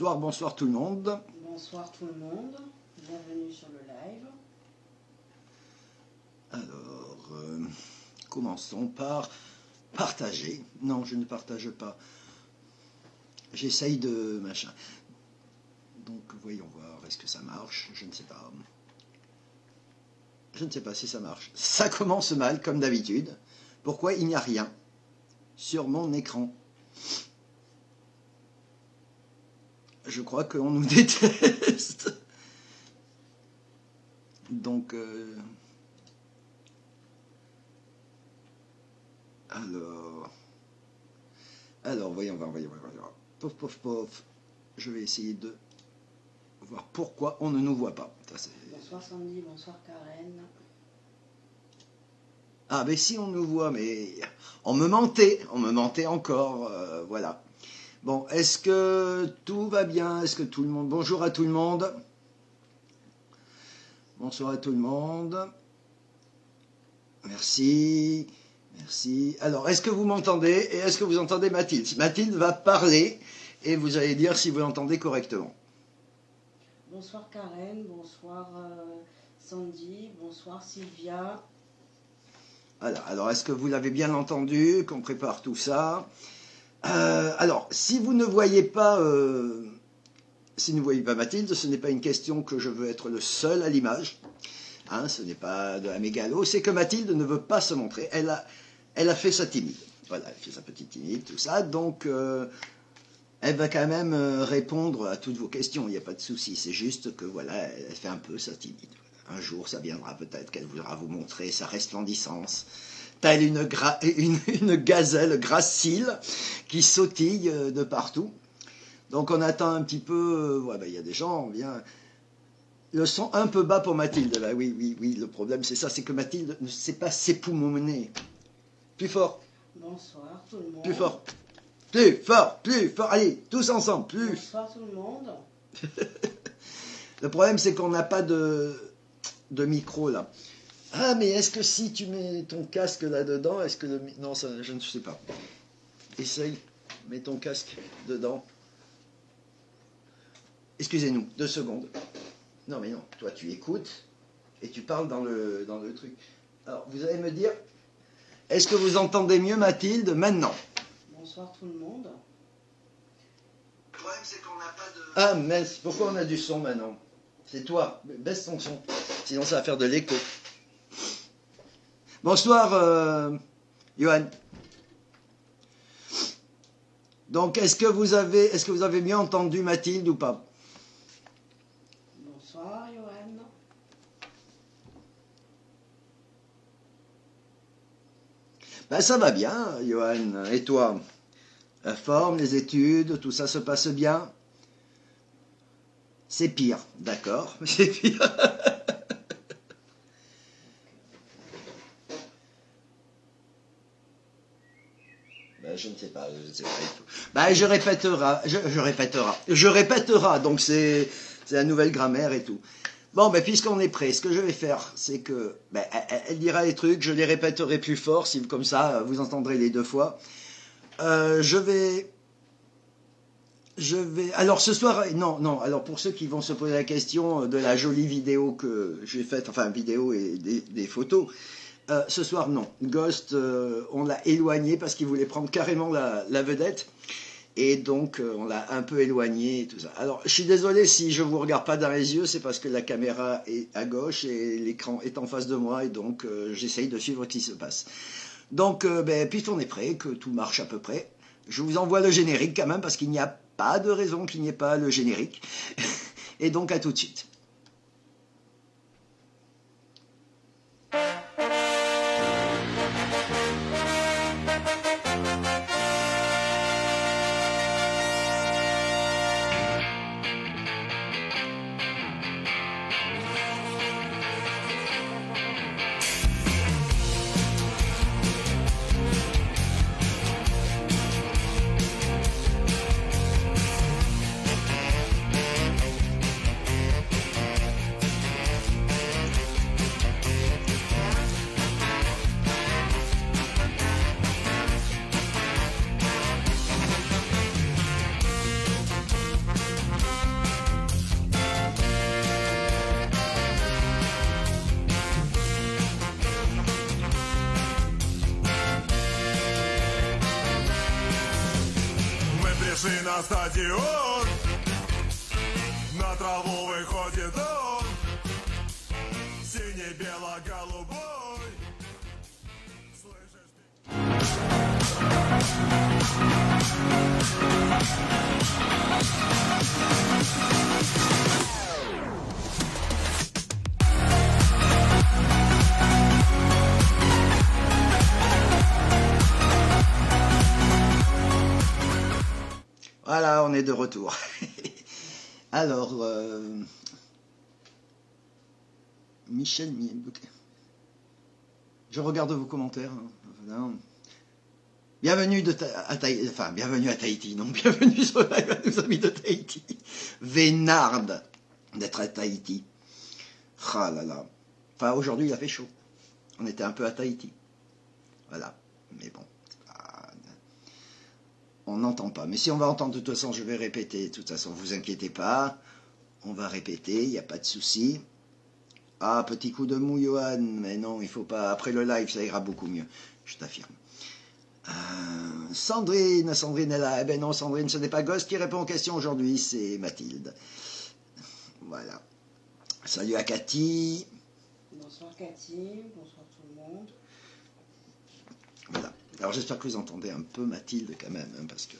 bonsoir tout le monde. Bonsoir tout le monde, bienvenue sur le live. Alors, commençons par partager. Non, je ne partage pas. J'essaye de machin. Donc, voyons voir, est-ce que ça marche? Je ne sais pas. Je ne sais pas si ça marche. Ça commence mal, comme d'habitude. Pourquoi il n'y a rien sur mon écran? Je crois qu'on nous déteste. Donc, alors, voyons voir. Pof, pof, pof. Je vais essayer de voir pourquoi on ne nous voit pas. Ça, bonsoir Sandy, bonsoir Karen. Ah, mais si on nous voit, mais on me mentait encore, voilà. Bon, est-ce que tout va bien? Est-ce que tout le monde... Bonjour à tout le monde. Bonsoir à tout le monde. Merci. Merci. Alors, est-ce que vous m'entendez? Et est-ce que vous entendez Mathilde? Mathilde va parler et vous allez dire si vous l'entendez correctement. Bonsoir Karen, bonsoir Sandy, bonsoir Sylvia. Voilà. Alors, est-ce que vous l'avez bien entendu, qu'on prépare tout ça? Alors, si vous ne voyez pas Mathilde, ce n'est pas une question que je veux être le seul à l'image. Hein, ce n'est pas de la mégalo, c'est que Mathilde ne veut pas se montrer. Elle a fait sa timide. Voilà, elle fait sa petite timide, tout ça. Donc, elle va quand même répondre à toutes vos questions. Il n'y a pas de souci. C'est juste que, voilà, elle fait un peu sa timide. Un jour, ça viendra peut-être qu'elle voudra vous montrer sa resplendissance. Telle une gazelle gracile qui sautille de partout. Donc on attend un petit peu, il y a des gens, on vient... Le son un peu bas pour Mathilde, là, oui, le problème c'est ça, c'est que Mathilde ne sait pas s'époumoner. Plus fort. Bonsoir tout le monde. Plus fort, allez, tous ensemble, plus. Bonsoir tout le monde. Le problème c'est qu'on n'a pas de micro là. Ah, mais est-ce que si tu mets ton casque là-dedans, est-ce que le... Non, ça, je ne sais pas. Essaye, mets ton casque dedans. Excusez-nous, 2 secondes. Non, mais non, toi tu écoutes et tu parles dans le truc. Alors, vous allez me dire, est-ce que vous entendez mieux Mathilde maintenant? Bonsoir tout le monde. Le problème c'est qu'on n'a pas de... Ah, mince, pourquoi on a du son maintenant? C'est toi, baisse ton son, sinon ça va faire de l'écho. Bonsoir, Johan. Donc, est-ce que vous avez bien entendu Mathilde ou pas? Bonsoir, Johan. Ben, ça va bien, Johan. Et toi? La forme, les études, tout ça se passe bien? C'est pire, d'accord. C'est pire. Je ne sais pas du tout. Ben, je répéterai, donc c'est la nouvelle grammaire et tout. Bon, ben, puisqu'on est prêt, ce que je vais faire, c'est que, elle dira les trucs, je les répéterai plus fort, si, comme ça, vous entendrez les 2 fois. Je vais, alors ce soir, non, alors pour ceux qui vont se poser la question de la jolie vidéo que j'ai faite, enfin, vidéo et des photos, ce soir, non. Ghost, on l'a éloigné parce qu'il voulait prendre carrément la vedette. Et donc, on l'a un peu éloigné et tout ça. Alors, je suis désolé si je ne vous regarde pas dans les yeux, c'est parce que la caméra est à gauche et l'écran est en face de moi. Et donc, j'essaye de suivre ce qui se passe. Donc, puisqu'on est prêt, que tout marche à peu près, je vous envoie le générique quand même parce qu'il n'y a pas de raison qu'il n'y ait pas le générique. Et donc, à tout de suite. на стадион, на траву выходит он, синий-бело-голубой. Слышишь ты? Voilà, on est de retour. Alors, Michel, je regarde vos commentaires. Non. Bienvenue bienvenue à Tahiti, non, bienvenue sur le live à nos amis de Tahiti. Vénard d'être à Tahiti. Ah là là. Enfin, aujourd'hui, il a fait chaud. On était un peu à Tahiti. Voilà. Mais bon. On n'entend pas. Mais si on va entendre, de toute façon, je vais répéter. De toute façon, vous inquiétez pas. On va répéter, il n'y a pas de souci. Ah, petit coup de mou, Johan. Mais non, il faut pas. Après le live, ça ira beaucoup mieux. Je t'affirme. Sandrine est là. Eh ben non, Sandrine, ce n'est pas Ghost qui répond aux questions aujourd'hui, c'est Mathilde. Voilà. Salut à Cathy. Bonsoir Cathy, bonsoir tout le monde. Voilà. Alors j'espère que vous entendez un peu Mathilde quand même, hein, parce que...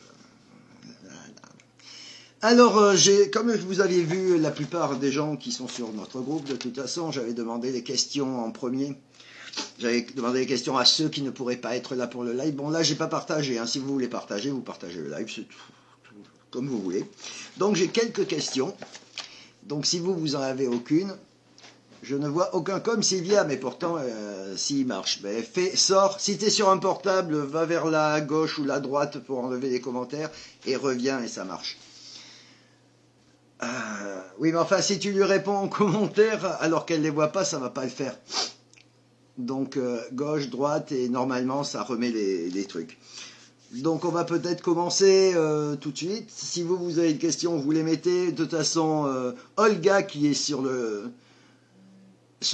Alors, comme vous aviez vu, la plupart des gens qui sont sur notre groupe, de toute façon, j'avais demandé des questions en premier. J'avais demandé des questions à ceux qui ne pourraient pas être là pour le live. Bon, là, j'ai pas partagé. Hein. Si vous voulez partager, vous partagez le live, c'est tout, comme vous voulez. Donc, j'ai quelques questions. Donc, si vous en avez aucune, je ne vois aucun comme Sylvia, mais pourtant, s'il marche. Ben, sors. Si tu es sur un portable, va vers la gauche ou la droite pour enlever les commentaires et reviens et ça marche. Oui, mais enfin, si tu lui réponds en commentaire alors qu'elle ne les voit pas, ça ne va pas le faire. Donc, gauche, droite, et normalement, ça remet les trucs. Donc, on va peut-être commencer tout de suite. Si vous avez une question, vous les mettez. De toute façon, Olga, qui est sur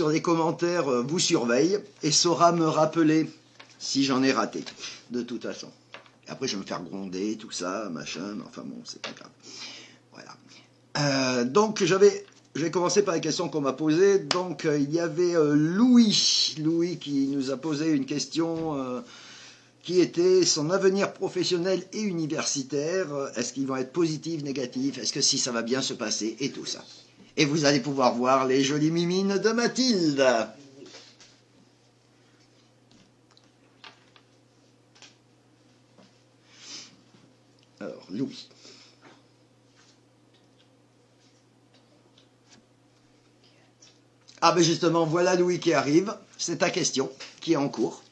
les commentaires, vous surveille et saura me rappeler si j'en ai raté, de toute façon. Et après, je vais me faire gronder, tout ça, machin, mais enfin bon, c'est pas grave. Voilà. Donc, je vais commencer par les questions qu'on m'a posées. Donc, il y avait Louis qui nous a posé une question qui était son avenir professionnel et universitaire. Est-ce qu'ils vont être positifs, négatifs? Est-ce que si ça va bien se passer et tout ça? Et vous allez pouvoir voir les jolies mimines de Mathilde. Alors, Louis. Ah ben justement, voilà Louis qui arrive. C'est ta question qui est en cours.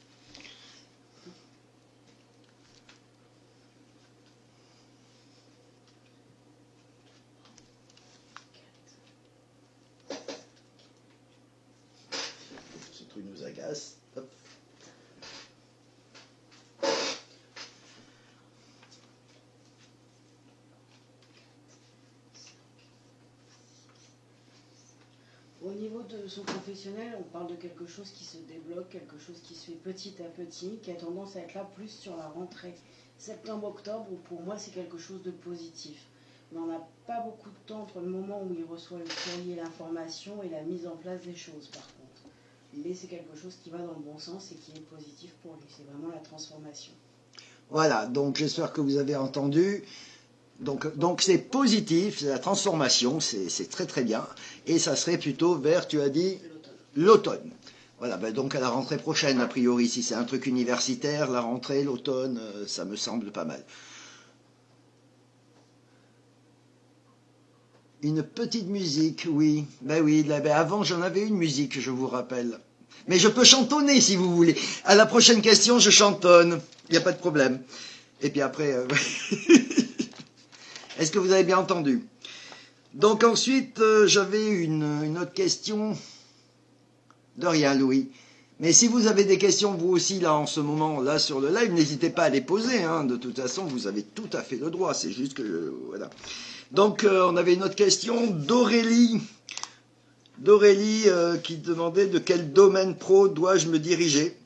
Ce truc nous agace. Hop. Au niveau de son professionnel, on parle de quelque chose qui se débloque, quelque chose qui se fait petit à petit, qui a tendance à être là plus sur la rentrée septembre-octobre, où pour moi c'est quelque chose de positif. Mais on n'a pas beaucoup de temps entre le moment où il reçoit le courrier, l'information et la mise en place des choses par contre. Mais c'est quelque chose qui va dans le bon sens et qui est positif pour lui, c'est vraiment la transformation. Voilà, donc j'espère que vous avez entendu. Donc c'est positif, c'est la transformation, c'est très très bien. Et ça serait plutôt vers, tu as dit, l'automne. Voilà, ben donc à la rentrée prochaine, a priori, si c'est un truc universitaire, la rentrée, l'automne, ça me semble pas mal. Une petite musique, oui. Ben oui, avant j'en avais une musique, je vous rappelle. Mais je peux chantonner si vous voulez. À la prochaine question, je chantonne. Il n'y a pas de problème. Et puis après... Est-ce que vous avez bien entendu? Donc ensuite, j'avais une autre question. De rien, Louis. Mais si vous avez des questions, vous aussi, là, en ce moment, là, sur le live, n'hésitez pas à les poser. Hein. De toute façon, vous avez tout à fait le droit. C'est juste que... voilà. Donc, on avait une autre question d'Aurélie. D'Aurélie qui demandait de quel domaine pro dois-je me diriger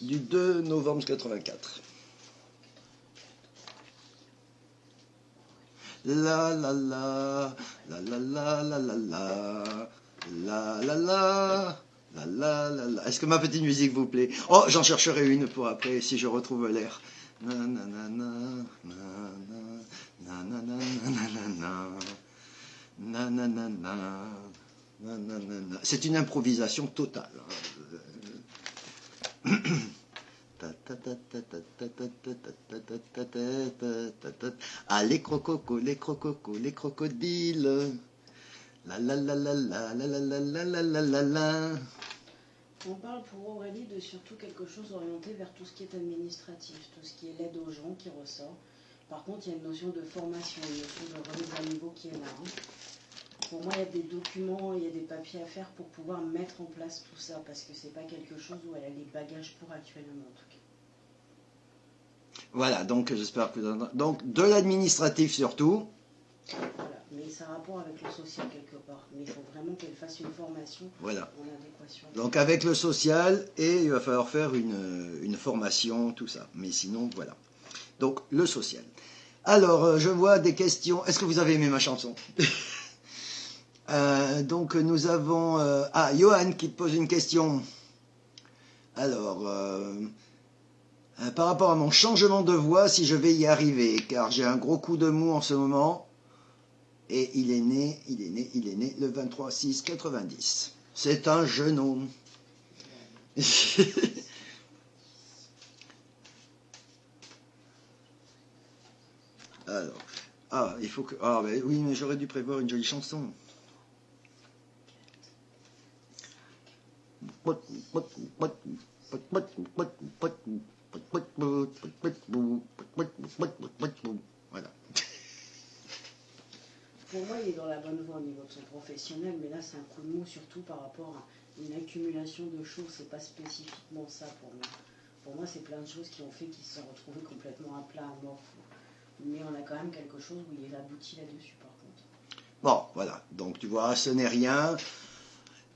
du 2 novembre 84. la la la, la la la la la la, la la la. La, la, la, la. Est-ce que ma petite musique vous plaît? Oh, j'en chercherai une pour après, si je retrouve l'air. Na, na, na, na, na, na, na, na, na, na, na, na, na, na. C'est une improvisation totale. Ah, les crococos, les crococos, les crocodiles. La la la la la la la la la la la la. On parle pour Aurélie de surtout quelque chose orienté vers tout ce qui est administratif, tout ce qui est l'aide aux gens qui ressort. Par contre, il y a une notion de formation, une notion de remise à niveau qui est là. Pour moi, il y a des documents, il y a des papiers à faire pour pouvoir mettre en place tout ça, parce que c'est pas quelque chose où elle a les bagages pour actuellement, en tout cas. Voilà, donc j'espère que... Donc, de l'administratif surtout. Voilà, mais ça a rapport avec le social quelque part. Mais il faut vraiment qu'elle fasse une formation Voilà. en adéquation. Donc avec le social, et il va falloir faire une formation, tout ça. Mais sinon, voilà. Donc, le social. Alors, je vois des questions. Est-ce que vous avez aimé ma chanson? Donc, nous avons... Johan qui pose une question. Alors... par rapport à mon changement de voix, si je vais y arriver, car j'ai un gros coup de mou en ce moment, et il est né le 23/6/90. C'est un jeune homme. Alors, il faut que... Ah, ben oui, mais j'aurais dû prévoir une jolie chanson. Voilà. Pour moi, il est dans la bonne voie au niveau de son professionnel, mais là, c'est un coup de mou, surtout par rapport à une accumulation de choses. C'est pas spécifiquement ça pour moi. Pour moi, c'est plein de choses qui ont fait qu'il se sont retrouvés complètement à plat, amorphes. Mais on a quand même quelque chose où il est abouti là-dessus, par contre. Bon, voilà. Donc, tu vois, ce n'est rien.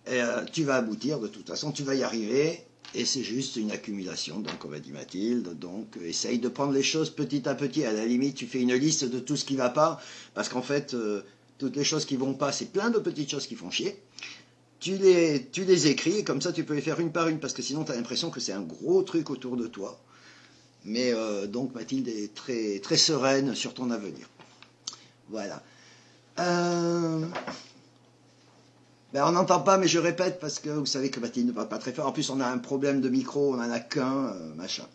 Et, tu vas aboutir, de toute façon, tu vas y arriver. Et c'est juste une accumulation, donc on va dire Mathilde, donc essaye de prendre les choses petit à petit, à la limite tu fais une liste de tout ce qui va pas, parce qu'en fait, toutes les choses qui vont pas, c'est plein de petites choses qui font chier, tu les écris, et comme ça tu peux les faire une par une, parce que sinon tu as l'impression que c'est un gros truc autour de toi, mais donc Mathilde est très, très sereine sur ton avenir. Voilà. Ben, on n'entend pas, mais je répète, parce que vous savez que Mathilde ne parle pas très fort. En plus, on a un problème de micro, on n'en a qu'un, machin.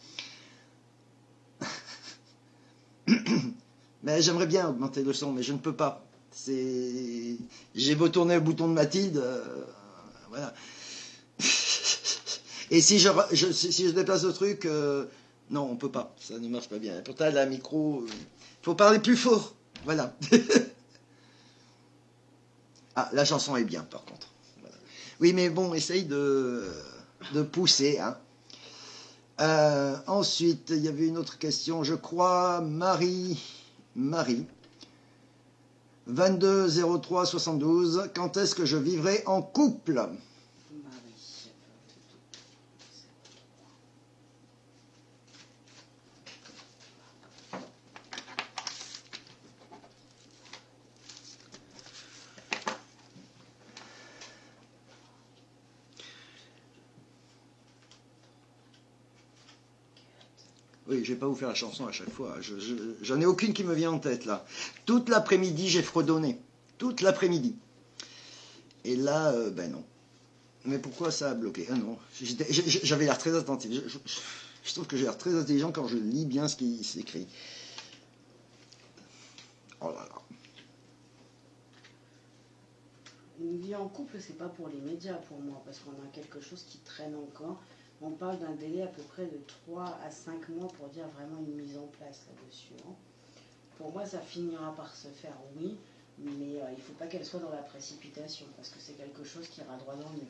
Mais j'aimerais bien augmenter le son, mais je ne peux pas. J'ai beau tourner le bouton de Mathilde, voilà. Et si je déplace le truc, non, on ne peut pas. Ça ne marche pas bien. Pourtant, là, le micro, il faut parler plus fort. Voilà. Ah, la chanson est bien, par contre. Voilà. Oui, mais bon, essaye de pousser. Hein. Ensuite, il y avait une autre question, je crois, Marie, 22 03 72, quand est-ce que je vivrai en couple? Oui, je vais pas vous faire la chanson à chaque fois. J'en ai aucune qui me vient en tête, là. Toute l'après-midi, j'ai fredonné. Toute l'après-midi. Et là, ben non. Mais pourquoi ça a bloqué? Ah non, j'avais l'air très attentif. Je trouve que j'ai l'air très intelligent quand je lis bien ce qui s'écrit. Oh là là. Une vie en couple, c'est pas pour les médias pour moi, parce qu'on a quelque chose qui traîne encore. On parle d'un délai à peu près de 3 à 5 mois pour dire vraiment une mise en place là-dessus. Hein. Pour moi, ça finira par se faire, oui, mais il ne faut pas qu'elle soit dans la précipitation, parce que c'est quelque chose qui ira droit dans le mur.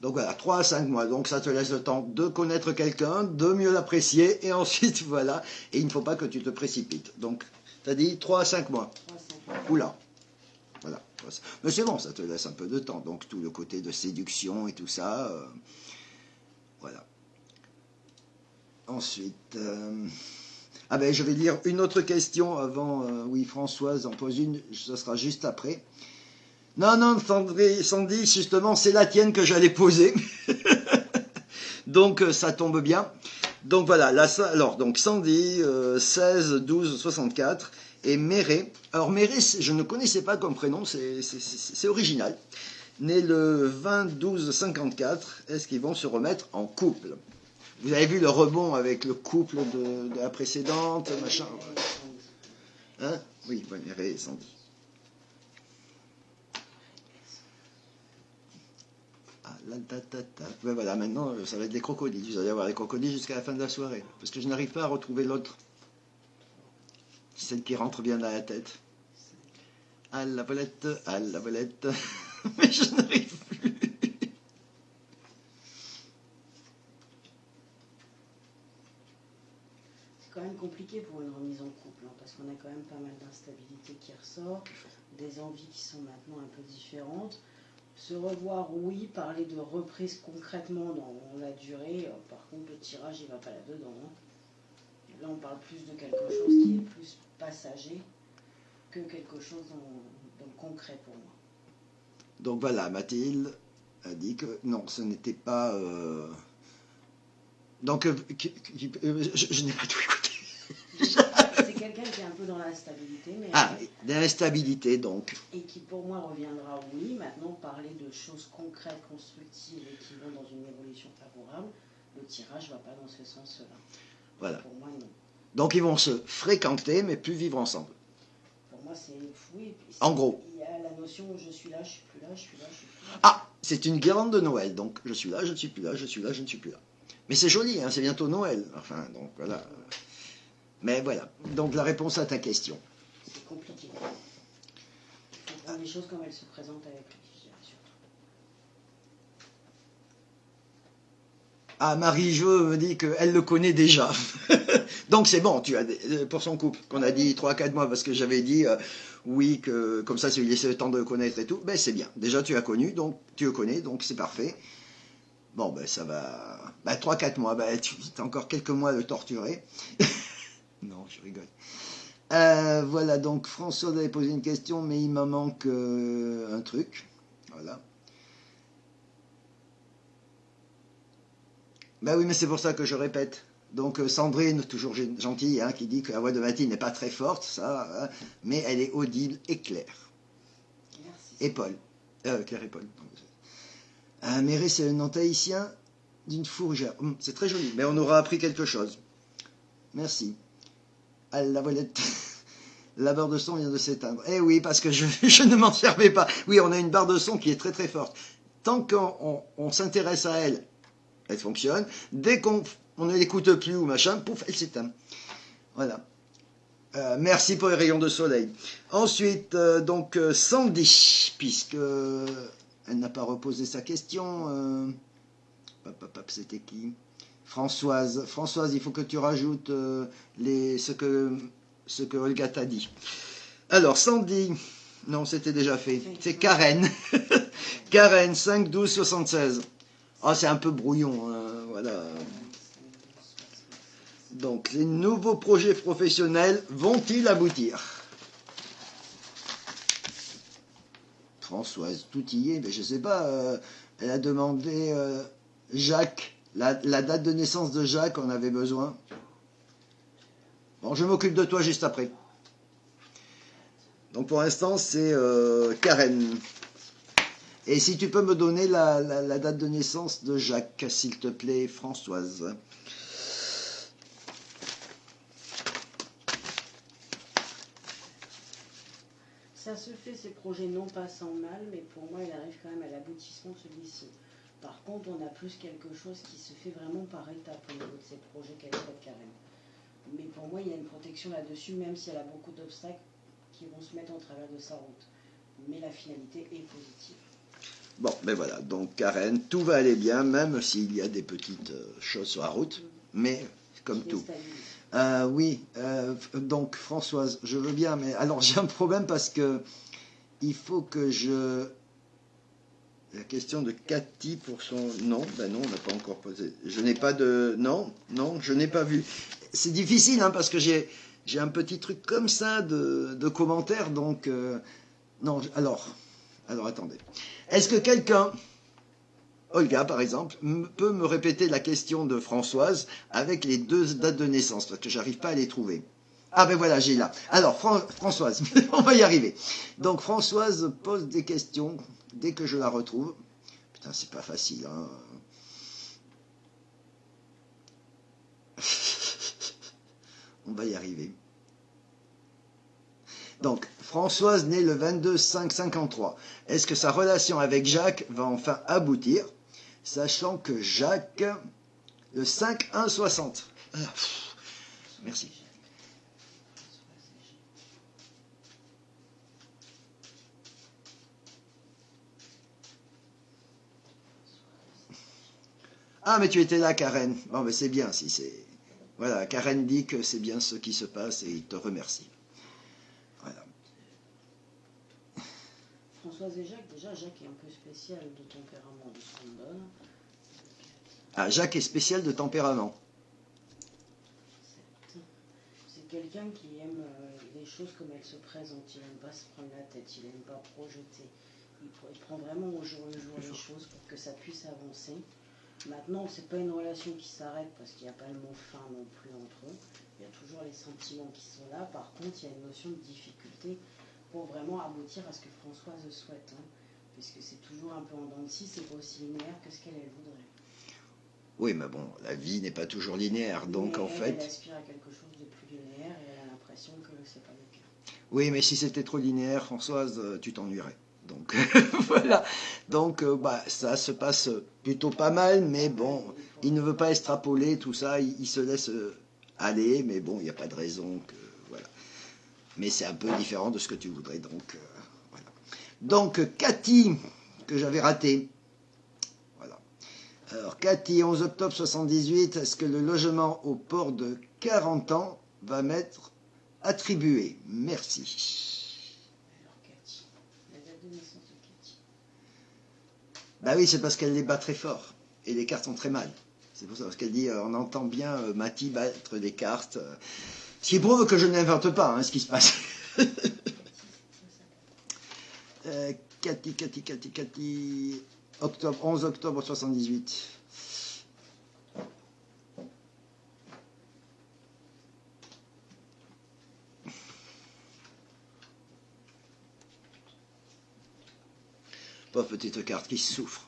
Donc voilà, 3 à 5 mois. Donc ça te laisse le temps de connaître quelqu'un, de mieux l'apprécier, et ensuite, voilà. Et il ne faut pas que tu te précipites. Donc, tu as dit 3 à 5 mois. 3 à 5 mois. Oula. Voilà. Mais c'est bon, ça te laisse un peu de temps. Donc tout le côté de séduction et tout ça... voilà. Ensuite, Ah ben, je vais lire une autre question avant. Oui, Françoise en pose une, ça sera juste après. Non, non, Sandy, justement, c'est la tienne que j'allais poser. Donc, ça tombe bien. Donc, voilà. Alors, donc, Sandy, 16 12 64. Et Méré. Alors, Méré, je ne connaissais pas comme prénom, c'est original. Né le 20 12 54. Est-ce qu'ils vont se remettre en couple? Vous avez vu le rebond avec le couple de la précédente, machin. Hein? Oui, Méré et Sandy. Ah, là, ouais, voilà, maintenant, ça va être des crocodiles. Vous allez avoir les crocodiles jusqu'à la fin de la soirée. Parce que je n'arrive pas à retrouver l'autre. Celle qui rentre bien dans la tête. À la volette, à la volette. Mais je n'arrive plus. C'est quand même compliqué pour une remise en couple, hein, parce qu'on a quand même pas mal d'instabilité qui ressort, des envies qui sont maintenant un peu différentes. Se revoir, oui, parler de reprise concrètement dans la durée. Par contre, le tirage, il ne va pas là-dedans. Hein. Là, on parle plus de quelque chose qui est plus passager que quelque chose dans le concret pour moi. Donc voilà, Mathilde a dit que non, ce n'était pas... Donc, je n'ai pas tout écouté. C'est quelqu'un qui est un peu dans l'instabilité. Mais de l'instabilité, donc. Et qui, pour moi, reviendra, oui. Maintenant, parler de choses concrètes, constructives et qui vont dans une évolution favorable, le tirage ne va pas dans ce sens-là. Voilà. Pour moi, non. Donc, ils vont se fréquenter, mais plus vivre ensemble. Pour moi, c'est oui. En gros. Il y a la notion où je suis là, je suis plus là, je suis là, je suis plus là. Ah, c'est une guirlande de Noël. Donc, je suis là, je ne suis plus là, je suis là, je ne suis plus là. Mais c'est joli, hein, c'est bientôt Noël. Enfin, donc voilà. Mais voilà. Donc, la réponse à ta question. C'est compliqué. Il faut prendre les choses comme elles se présentent avec lui, je dirais surtout. Ah, Marie-Jo me dit qu'elle le connaît déjà. Donc c'est bon, tu as pour son couple, qu'on a dit 3-4 mois, parce que j'avais dit oui, que comme ça, ça lui laissait le temps de le connaître et tout. Ben c'est bien. Déjà, tu as connu, donc tu le connais, donc c'est parfait. Bon, ben ça va. Ben 3-4 mois, ben tu as encore quelques mois à le torturer. Non, je rigole. Voilà, donc François avait posé une question, mais il m'en manque un truc. Voilà. Ben oui, mais c'est pour ça que je répète. Donc Sandrine, toujours gentille, hein, qui dit que la voix de Mathilde n'est pas très forte, ça, hein, mais elle est audible et claire. Merci. Et Paul. Claire et Paul. Méré, c'est le nom tahitien d'une fourragère. C'est très joli, mais on aura appris quelque chose. Merci. Ah, la voilette. La barre de son vient de s'éteindre. Eh oui, parce que je ne m'en servais pas. Oui, on a une barre de son qui est très très forte. Tant qu'on s'intéresse à elle, elle fonctionne. Dès qu'on ne l'écoute plus ou machin, pouf, elle s'éteint. Voilà. Merci pour les rayons de soleil. Ensuite, donc Sandy, puisque elle n'a pas reposé sa question. C'était qui? Françoise. Françoise, il faut que tu rajoutes ce que Olga t'a dit. Alors, Sandy, non, c'était déjà fait. C'est Karen. Karen, 5 12 76. Ah, c'est un peu brouillon, hein, voilà. Donc, les nouveaux projets professionnels vont-ils aboutir? Françoise, tout y est, mais je sais pas. Elle a demandé Jacques, la date de naissance de Jacques, on avait besoin. Bon, je m'occupe de toi juste après. Donc, pour l'instant, c'est Karen. Et si tu peux me donner la date de naissance de Jacques, s'il te plaît, Françoise. Ça se fait, ces projets non pas sans mal, mais pour moi, il arrive quand même à l'aboutissement de celui-ci. Par contre, on a plus quelque chose qui se fait vraiment par étapes au niveau de ces projets qu'elle fait Karen. Mais pour moi, il y a une protection là-dessus, même si elle a beaucoup d'obstacles qui vont se mettre en travers de sa route. Mais la finalité est positive. Bon, ben voilà, donc Karen, tout va aller bien, même s'il y a des petites choses sur la route, mais comme tout. Oui, donc Françoise, je veux bien, mais alors j'ai un problème parce que il faut que je... La question de Cathy pour son... Non, ben non, on n'a pas encore posé. Je n'ai pas de... Non, je n'ai pas vu. c'est difficile, hein, parce que j'ai un petit truc comme ça de commentaires, donc... non, alors attendez. Est-ce que quelqu'un, Olga par exemple, peut me répéter la question de Françoise avec les 2 dates de naissance, parce que j'arrive pas à les trouver. Ah ben voilà, j'ai là. Alors, Françoise, on va y arriver. Donc Françoise pose des questions dès que je la retrouve. Putain, c'est pas facile, hein. On va y arriver. Donc, Françoise née le 22-5-53. Est-ce que sa relation avec Jacques va enfin aboutir, sachant que Jacques, le 5-1-60. Ah, merci. Ah, mais tu étais là, Karen. Bon, mais c'est bien, si c'est... Voilà, Karen dit que c'est bien ce qui se passe et il te remercie. Voilà. Françoise et Jacques, déjà, Jacques est un peu spécial de tempérament, de ce qu'on me donne. Ah, Jacques est spécial de tempérament. C'est quelqu'un qui aime les choses comme elles se présentent. Il n'aime pas se prendre la tête, il n'aime pas projeter. Il prend vraiment au jour le jour les choses pour que ça puisse avancer. Maintenant, c'est pas une relation qui s'arrête parce qu'il n'y a pas le mot fin non plus entre eux. Il y a toujours les sentiments qui sont là. Par contre, il y a une notion de difficulté pour vraiment aboutir à ce que Françoise souhaite. Hein, puisque c'est toujours un peu en dents de scie, c'est pas aussi linéaire que ce qu'elle voudrait. Oui, mais bon, la vie n'est pas toujours linéaire, donc mais en fait... Elle aspire à quelque chose de plus linéaire et elle a l'impression que c'est pas le cas. Oui, mais si c'était trop linéaire, Françoise, tu t'ennuierais. Donc voilà, donc ça se passe plutôt pas mal, mais bon, il ne veut pas extrapoler tout ça, il se laisse aller, mais bon, il n'y a pas de raison que... Voilà. Mais c'est un peu différent de ce que tu voudrais, donc voilà. Donc Cathy, que j'avais raté. Voilà. Alors Cathy, 11 octobre 78, est-ce que le logement au port de 40 ans va m'être attribué? Merci. Bah oui, c'est parce qu'elle les bat très fort. Et les cartes sont très mal. C'est pour ça, parce qu'elle dit, on entend bien Mathie battre des cartes. Ce qui prouve que je n'invente pas, hein, ce qui se passe. Cathy. 11 octobre 78. Pauvre petite carte qui souffre.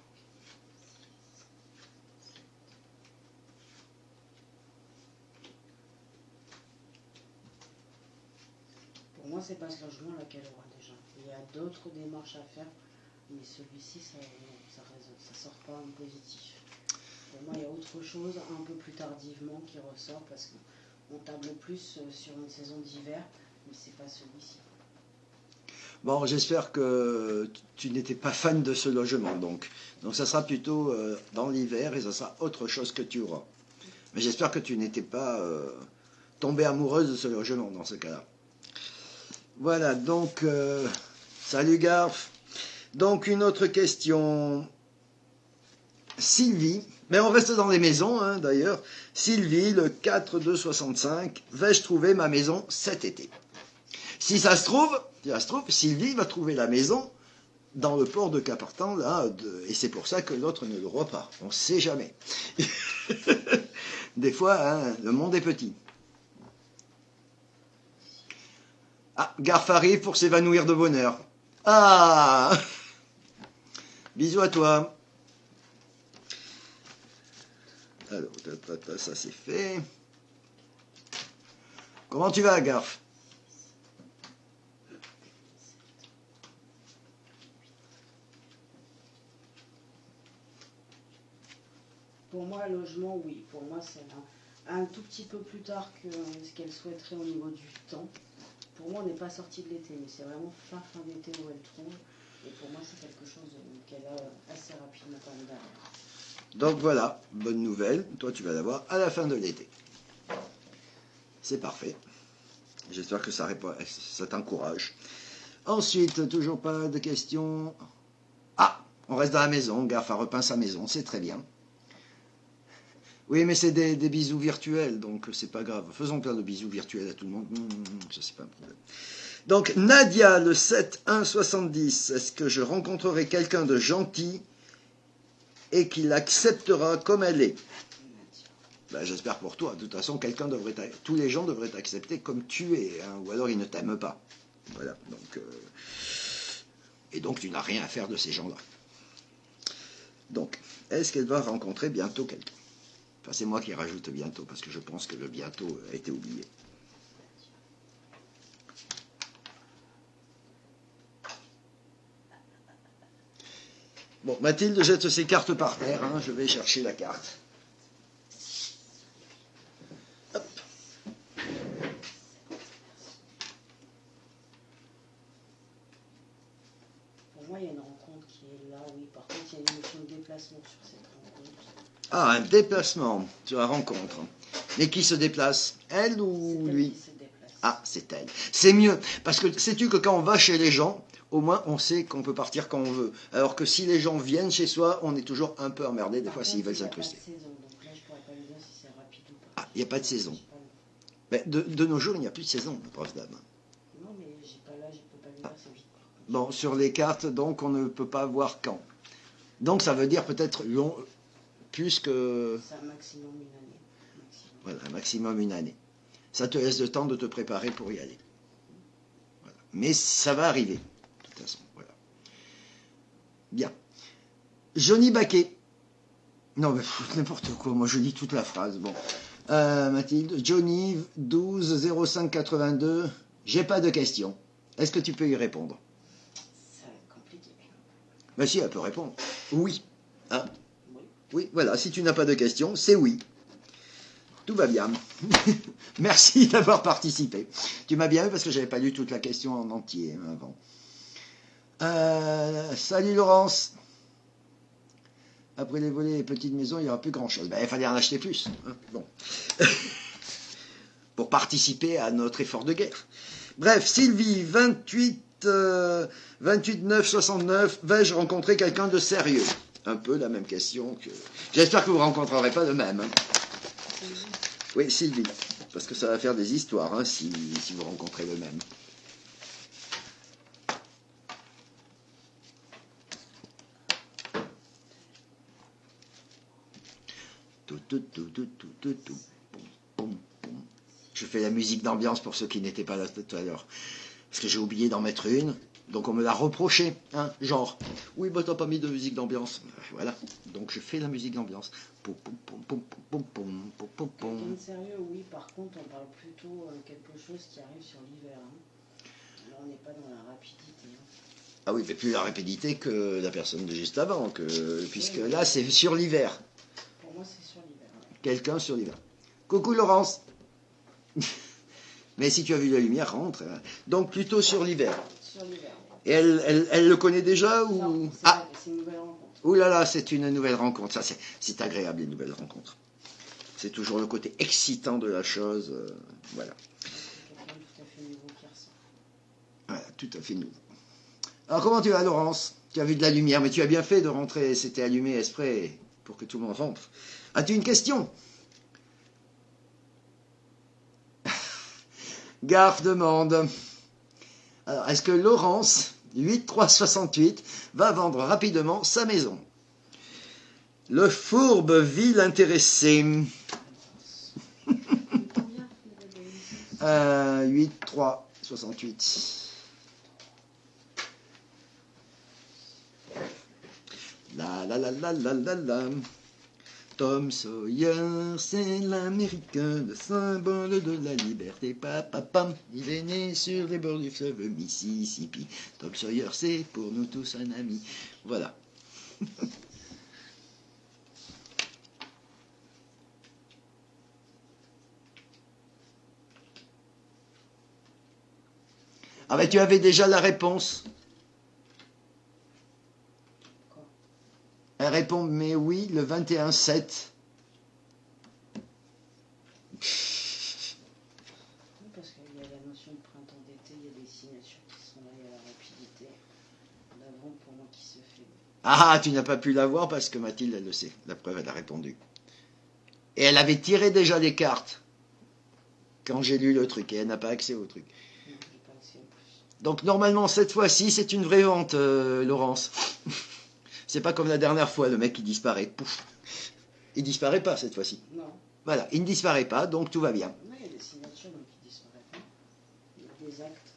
Pour moi, c'est pas ce logement-là qu'elle aura déjà. Il y a d'autres démarches à faire, mais celui-ci, ça sort pas en positif. Pour moi, il y a autre chose un peu plus tardivement qui ressort parce qu'on table plus sur une saison d'hiver, mais c'est pas celui-ci. Bon, j'espère que tu n'étais pas fan de ce logement, donc ça sera plutôt dans l'hiver et ça sera autre chose que tu auras. Mais j'espère que tu n'étais pas tombée amoureuse de ce logement dans ce cas-là. Voilà, donc, salut Garf. Donc, une autre question. Sylvie, mais on reste dans les maisons, hein, d'ailleurs. Sylvie, le 4-2-65, vais-je trouver ma maison cet été? Si ça se trouve, Sylvie va trouver la maison dans le port de Capartan, là, et c'est pour ça que l'autre ne l'aura pas. On ne sait jamais. Des fois, hein, le monde est petit. Ah, Garf arrive pour s'évanouir de bonheur. Ah! Bisous à toi. Alors, ça c'est fait. Comment tu vas, Garf? Pour moi, logement, oui. Pour moi, c'est un tout petit peu plus tard que ce qu'elle souhaiterait au niveau du temps. Pour moi, on n'est pas sorti de l'été, mais c'est vraiment fin d'été où elle trouve. Et pour moi, c'est quelque chose qu'elle a assez rapidement quand même derrière. Donc voilà, bonne nouvelle. Toi, tu vas l'avoir à la fin de l'été. C'est parfait. J'espère que ça t'encourage. Ensuite, toujours pas de questions. Ah, on reste dans la maison. Garf a repeint sa maison, c'est très bien. Oui, mais c'est des bisous virtuels, donc c'est pas grave. Faisons plein de bisous virtuels à tout le monde. Ça, c'est pas un problème. Donc, Nadia, le 7-1-70. Est-ce que je rencontrerai quelqu'un de gentil et qui l'acceptera comme elle est? Ben, j'espère pour toi. De toute façon, tous les gens devraient t'accepter comme tu es, hein, ou alors ils ne t'aiment pas. Voilà. Donc, et donc, tu n'as rien à faire de ces gens-là. Donc, est-ce qu'elle va rencontrer bientôt quelqu'un? Enfin, c'est moi qui rajoute bientôt, parce que je pense que le bientôt a été oublié. Bon, Mathilde jette ses cartes par terre, hein, je vais chercher la carte. Hop. Pour moi, il y a une rencontre qui est là, oui. Par contre, il y a une notion de déplacement sur cette rencontre. Ah, un déplacement sur la rencontre. Mais qui se déplace? Elle ou C'est elle lui? qui se déplace. Ah, c'est elle. C'est mieux, parce que sais-tu que quand on va chez les gens, au moins on sait qu'on peut partir quand on veut. Alors que si les gens viennent chez soi, on est toujours un peu emmerdé des Par fois contre, s'ils veulent il y a pas de s'incruster. saison, donc là, je pourrais pas lui dire si c'est rapide ou pas. Ah, il n'y a pas de saison. J'ai pas Mais de nos jours, il n'y a plus de saison, prof dame. le- Non, mais j'ai pas là, je peux pas lui dire, c'est vite. Bon, sur les cartes, donc, on ne peut pas voir quand. Donc, ça veut dire peut-être long, plus que... C'est un maximum une année. Maximum. Voilà, un maximum une année. Ça te laisse le temps de te préparer pour y aller. Voilà. Mais ça va arriver, de toute façon. Voilà. Bien. Johnny Baquet. Non, mais n'importe quoi, moi je lis toute la phrase. Bon. Mathilde, Johnny 12 05 82. J'ai pas de questions. Est-ce que tu peux y répondre? Ça va être compliqué. Ben si, elle peut répondre. Oui. Hein? Oui. Oui, voilà, si tu n'as pas de questions, c'est oui. Tout va bien. Merci d'avoir participé. Tu m'as bien eu parce que j'avais pas lu toute la question en entier hein, avant. Salut Laurence. Après les volets et petites maisons, il n'y aura plus grand-chose. Ben, il fallait en acheter plus. Hein. Bon. Pour participer à notre effort de guerre. Bref, Sylvie, 28 9 69. Vais-je rencontrer quelqu'un de sérieux? Un peu la même question que... J'espère que vous ne rencontrerez pas le même. Hein. Oui, Sylvie. Parce que ça va faire des histoires hein, si vous rencontrez le même. Tout. Pom. Je fais la musique d'ambiance pour ceux qui n'étaient pas là tout à l'heure. Parce que j'ai oublié d'en mettre une. Donc on me l'a reproché. Hein, genre, oui, bah t'as pas mis de musique d'ambiance. Voilà. Donc je fais la musique d'ambiance. Quelqu'un de sérieux, oui. Par contre, on parle plutôt quelque chose qui arrive sur l'hiver. Hein. Là, on n'est pas dans la rapidité. Hein. Ah oui, mais plus la rapidité que la personne de juste avant. Puisque là, c'est sur l'hiver. Pour moi, c'est sur l'hiver. Ouais. Quelqu'un sur l'hiver. Coucou Laurence. Mais si tu as vu la lumière, rentre. Donc plutôt sur l'hiver. Sur l'hiver. Et elle le connaît déjà ou... Non, Ah, c'est une nouvelle rencontre. ouh là là, c'est une nouvelle rencontre. Ça, c'est agréable, les nouvelles rencontres. C'est toujours le côté excitant de la chose. Voilà. C'est quelqu'un de tout à fait nouveau qui ressort. Voilà, tout à fait nouveau. Alors, comment tu vas, Laurence? Tu as vu de la lumière, mais tu as bien fait de rentrer. C'était allumé exprès pour que tout le monde rentre. As-tu une question? Gare demande. Alors, est-ce que Laurence, 8368, va vendre rapidement sa maison? Le fourbe vit l'intéressé. 8368. La. Tom Sawyer, c'est l'Américain, le symbole de la liberté. Papapam, il est né sur les bords du fleuve Mississippi. Tom Sawyer, c'est pour nous tous un ami. Voilà. Ah ben tu avais déjà la réponse. Elle répond, mais oui, le 21-7. Oui, parce qu'il y a la notion de printemps-d'été, il y a des signatures qui sont là, il y a la rapidité. La vente pour moi qui se fait. Ah, tu n'as pas pu la voir parce que Mathilde, elle le sait. La preuve, elle a répondu. Et elle avait tiré déjà les cartes quand j'ai lu le truc, et elle n'a pas accès au truc. Non, j'ai pas accès en plus. Donc normalement, cette fois-ci, c'est une vraie vente, Laurence. C'est pas comme la dernière fois, le mec qui disparaît. Pouf. Il disparaît pas cette fois-ci. Non. Voilà, il ne disparaît pas, donc tout va bien. Non, il y a des signatures donc, qui disparaissent pas. Il y a des actes.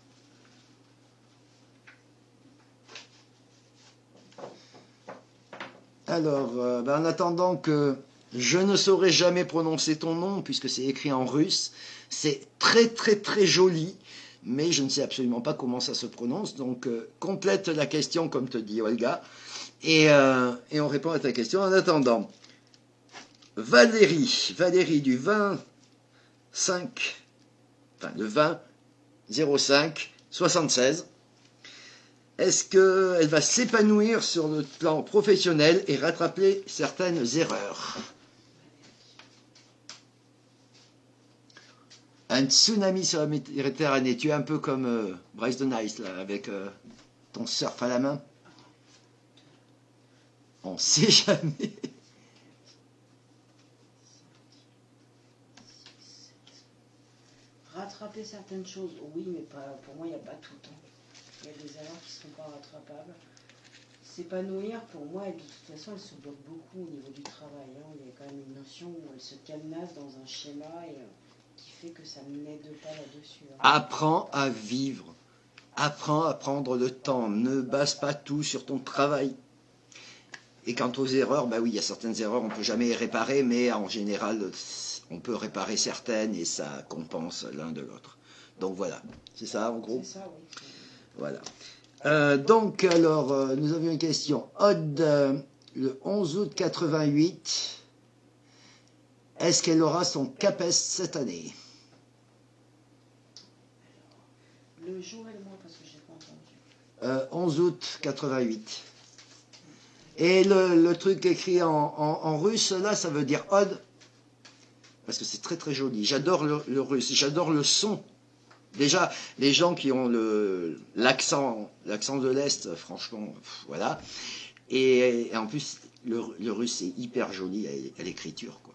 Alors, en attendant que je ne saurais jamais prononcer ton nom, puisque c'est écrit en russe, c'est très très très joli, mais je ne sais absolument pas comment ça se prononce, donc complète la question comme te dit Olga, et on répond à ta question en attendant. Valérie du 25, enfin le 20 05 76. Est-ce qu'elle va s'épanouir sur le plan professionnel et rattraper certaines erreurs? Un tsunami sur la Méditerranée. Tu es un peu comme Bryce de Nice, là, avec ton surf à la main. On ne sait jamais. Rattraper certaines choses, oui, mais pas, pour moi, il n'y a pas tout. Hein. Il y a des erreurs qui ne sont pas rattrapables. S'épanouir, pour moi, de toute façon, elle se bloque beaucoup au niveau du travail. Hein. Il y a quand même une notion où elle se cadenasse dans un schéma et, qui fait que ça n'aide pas là-dessus. Hein. Apprends à vivre. Apprends à prendre le temps. Ne base pas tout sur ton travail. Et quant aux erreurs, bah oui, il y a certaines erreurs, on ne peut jamais les réparer, mais en général, on peut réparer certaines et ça compense l'un de l'autre. Donc voilà, c'est ça en gros. C'est ça, oui. Voilà. Donc alors, nous avions une question. Odd, le 11 août 88, est-ce qu'elle aura son CAPES cette année? Le jour et le mois, parce que je n'ai pas entendu. 11 août 88. Et le truc écrit en russe, là, ça veut dire Odd, parce que c'est très très joli. J'adore le russe, j'adore le son. Déjà, les gens qui ont l'accent de l'Est, franchement, voilà. Et en plus, le russe est hyper joli à l'écriture, quoi.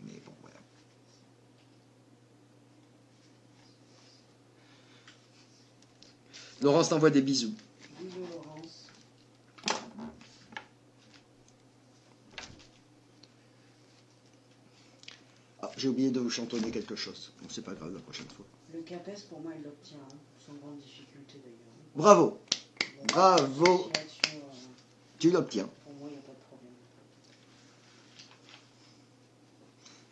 Mais bon, voilà. Laurence t'envoie des bisous. Bisous, Laurence. Ah, j'ai oublié de vous chantonner quelque chose. Bon, c'est pas grave la prochaine fois. Le CAPES, pour moi, il l'obtient, hein, sans grande difficulté d'ailleurs. Bravo, Bon, bravo, là-dessus, tu l'obtiens. pour moi, il n'y a pas de problème.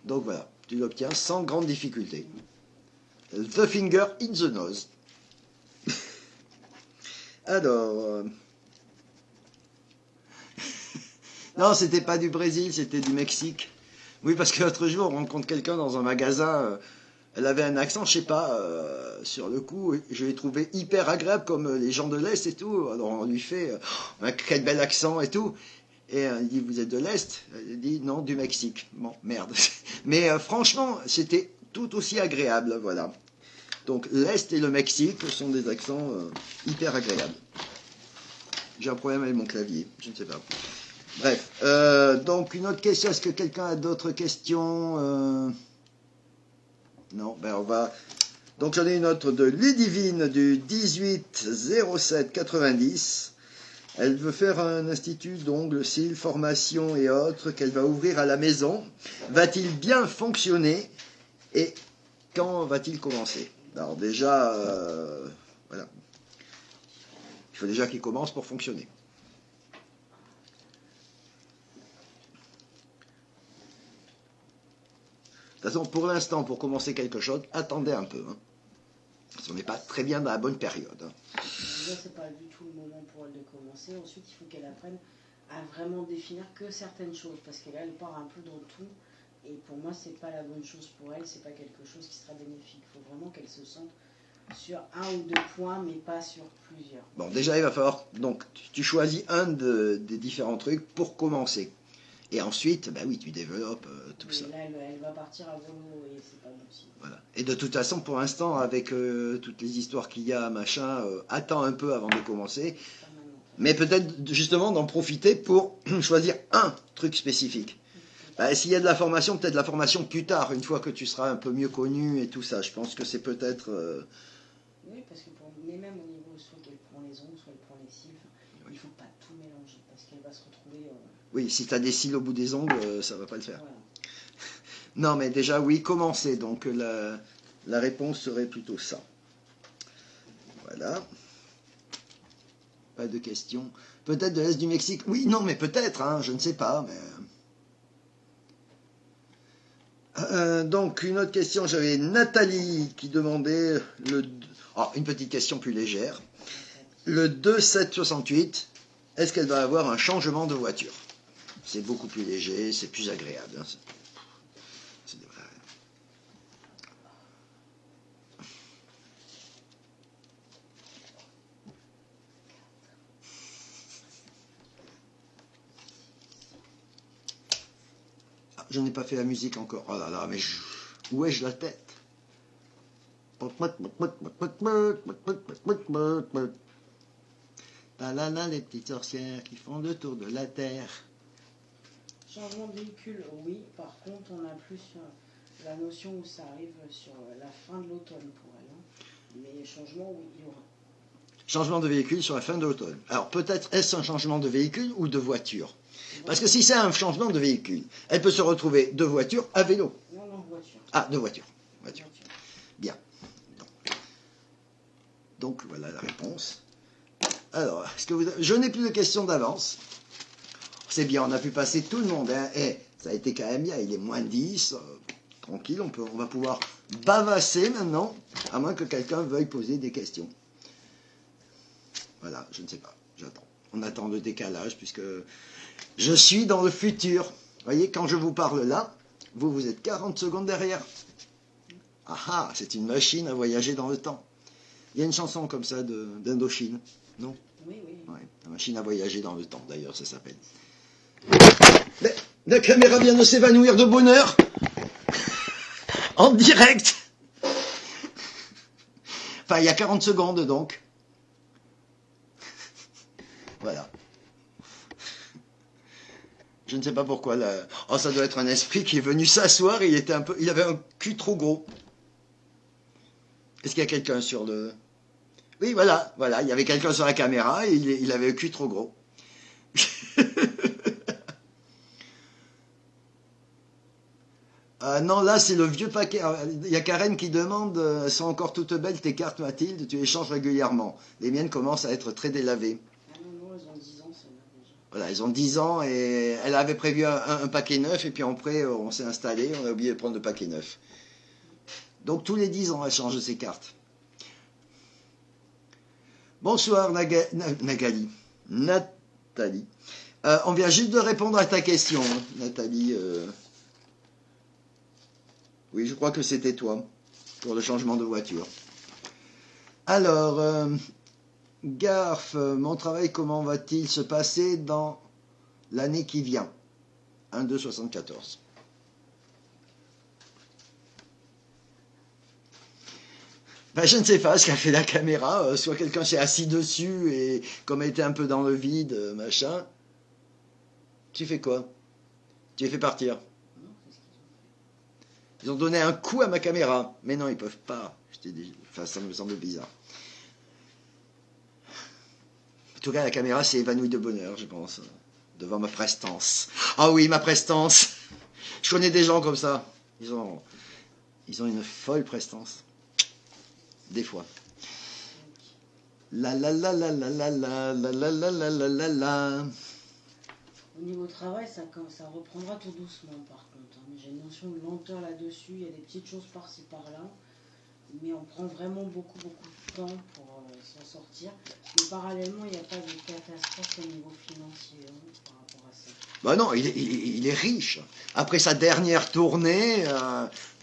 Donc voilà, tu l'obtiens sans grande difficulté. The finger in the nose. Alors... non, c'était pas du Brésil, c'était du Mexique. Oui, parce que l'autre jour, on rencontre quelqu'un dans un magasin, elle avait un accent, je sais pas, sur le coup, je l'ai trouvé hyper agréable comme les gens de l'Est et tout. Alors on lui fait, quel bel accent et tout. Et il dit, vous êtes de l'Est? Elle dit, non, du Mexique. Bon, merde. Mais franchement, c'était tout aussi agréable, voilà. Donc l'Est et le Mexique sont des accents hyper agréables. J'ai un problème avec mon clavier, je ne sais pas. Bref, donc une autre question, est-ce que quelqu'un a d'autres questions? Non, ben on va... Donc j'en ai une autre de Ludivine du 18-07-90. Elle veut faire un institut d'ongles, cils, formation et autres qu'elle va ouvrir à la maison. Va-t-il bien fonctionner et quand va-t-il commencer? Alors déjà, voilà. Il faut déjà qu'il commence pour fonctionner. De toute façon, pour l'instant, pour commencer quelque chose, attendez un peu. Hein. Parce qu'on n'est pas très bien dans la bonne période. Hein. Déjà, c'est pas du tout le moment pour elle de commencer. Ensuite, il faut qu'elle apprenne à vraiment définir que certaines choses. Parce qu'elle elle part un peu dans tout. Et pour moi, c'est pas la bonne chose pour elle. C'est pas quelque chose qui sera bénéfique. Il faut vraiment qu'elle se sente sur un ou deux points, mais pas sur plusieurs. Bon, déjà, il va falloir... Donc, tu choisis un des différents trucs pour commencer. Et ensuite, bah oui, tu développes tout Et ça. là, elle va partir à volo et c'est pas bon signe. Voilà. Et de toute façon, pour l'instant, avec toutes les histoires qu'il y a, machin, attends un peu avant de commencer. Pas maintenant. Mais peut-être justement d'en profiter pour choisir un truc spécifique. Bah, s'il y a de la formation, peut-être de la formation plus tard, une fois que tu seras un peu mieux connu et tout ça. Je pense que c'est peut-être... Oui, parce que mais même au niveau, soit qu'elle prend les ongles, soit elle prend les cils, il ne faut pas tout mélanger, parce qu'elle va se retrouver... Oui, si tu as des cils au bout des ongles, ça va pas le faire. Voilà. Non, mais déjà, oui, commencer. Donc, la réponse serait plutôt ça. Voilà. Pas de questions. Peut-être de l'Est du Mexique. Oui, non, mais peut-être, hein, je ne sais pas. Mais... donc, une autre question. J'avais Nathalie qui demandait une petite question plus légère. Le 2768, est-ce qu'elle va avoir un changement de voiture? C'est beaucoup plus léger, c'est plus agréable. Hein. Je n'ai pas fait la musique encore. Oh là là, mais où ai-je la tête? Talala, les petites sorcières qui font le tour de la terre. Changement de véhicule, oui. Par contre, on a plus la notion où ça arrive sur la fin de l'automne pour elle. Hein. Mais changement, oui, il y aura. Changement de véhicule sur la fin de l'automne. Alors peut-être est-ce un changement de véhicule ou de voiture? Parce que si c'est un changement de véhicule, elle peut se retrouver de voiture à vélo. Non, voiture. Ah, de voiture. Bien. Donc voilà la réponse. Alors, je n'ai plus de questions d'avance. C'est bien, on a pu passer tout le monde. Hein. Et ça a été quand même bien, il est moins 10. Tranquille, on va pouvoir bavasser maintenant, à moins que quelqu'un veuille poser des questions. Voilà, je ne sais pas, j'attends. On attend le décalage, puisque je suis dans le futur. Vous voyez, quand je vous parle là, vous êtes 40 secondes derrière. Ah ah, c'est une machine à voyager dans le temps. Il y a une chanson comme ça d'Indochine, non? Oui. Ouais, la machine à voyager dans le temps, d'ailleurs, ça s'appelle. Mais la caméra vient de s'évanouir de bonheur. En direct. Enfin, il y a 40 secondes, donc. Voilà. Je ne sais pas pourquoi. Oh, ça doit être un esprit qui est venu s'asseoir et il avait un cul trop gros. Est-ce qu'il y a quelqu'un sur le... Oui, voilà. Il y avait quelqu'un sur la caméra et il avait le cul trop gros. Non, là, c'est le vieux paquet. Il y a Karen qui demande, elles sont encore toutes belles tes cartes, Mathilde, tu les changes régulièrement. Les miennes commencent à être très délavées. Ah non, elles ont 10 ans, celles-là, déjà. Voilà, elles ont 10 ans et elle avait prévu un paquet neuf et puis après, on s'est installé, on a oublié de prendre le paquet neuf. Donc, tous les 10 ans, elle change ses cartes. Bonsoir, Nathalie. On vient juste de répondre à ta question, hein, Nathalie. Oui, je crois que c'était toi, pour le changement de voiture. Alors, Garf, mon travail, comment va-t-il se passer dans l'année qui vient? 1-2-74. Ben, je ne sais pas ce qu'a fait la caméra. Soit quelqu'un s'est assis dessus et comme elle était un peu dans le vide, machin. Tu fais quoi? Tu les fais partir? Ils ont donné un coup à ma caméra. Mais non, ils peuvent pas. Enfin, ça me semble bizarre. En tout cas, la caméra s'est évanouie de bonheur, je pense, devant ma prestance. Ah oui, ma prestance. Je connais des gens comme ça. Ils ont une folle prestance. Des fois. La la la la la la la la la la la la la la. Au niveau travail, ça reprendra tout doucement par contre. Hein. J'ai une notion de lenteur là-dessus, il y a des petites choses par-ci par-là, mais on prend vraiment beaucoup de temps pour s'en sortir. Mais parallèlement, il n'y a pas de catastrophe au niveau financier par rapport à ça. Bah non, il est riche. Après sa dernière tournée,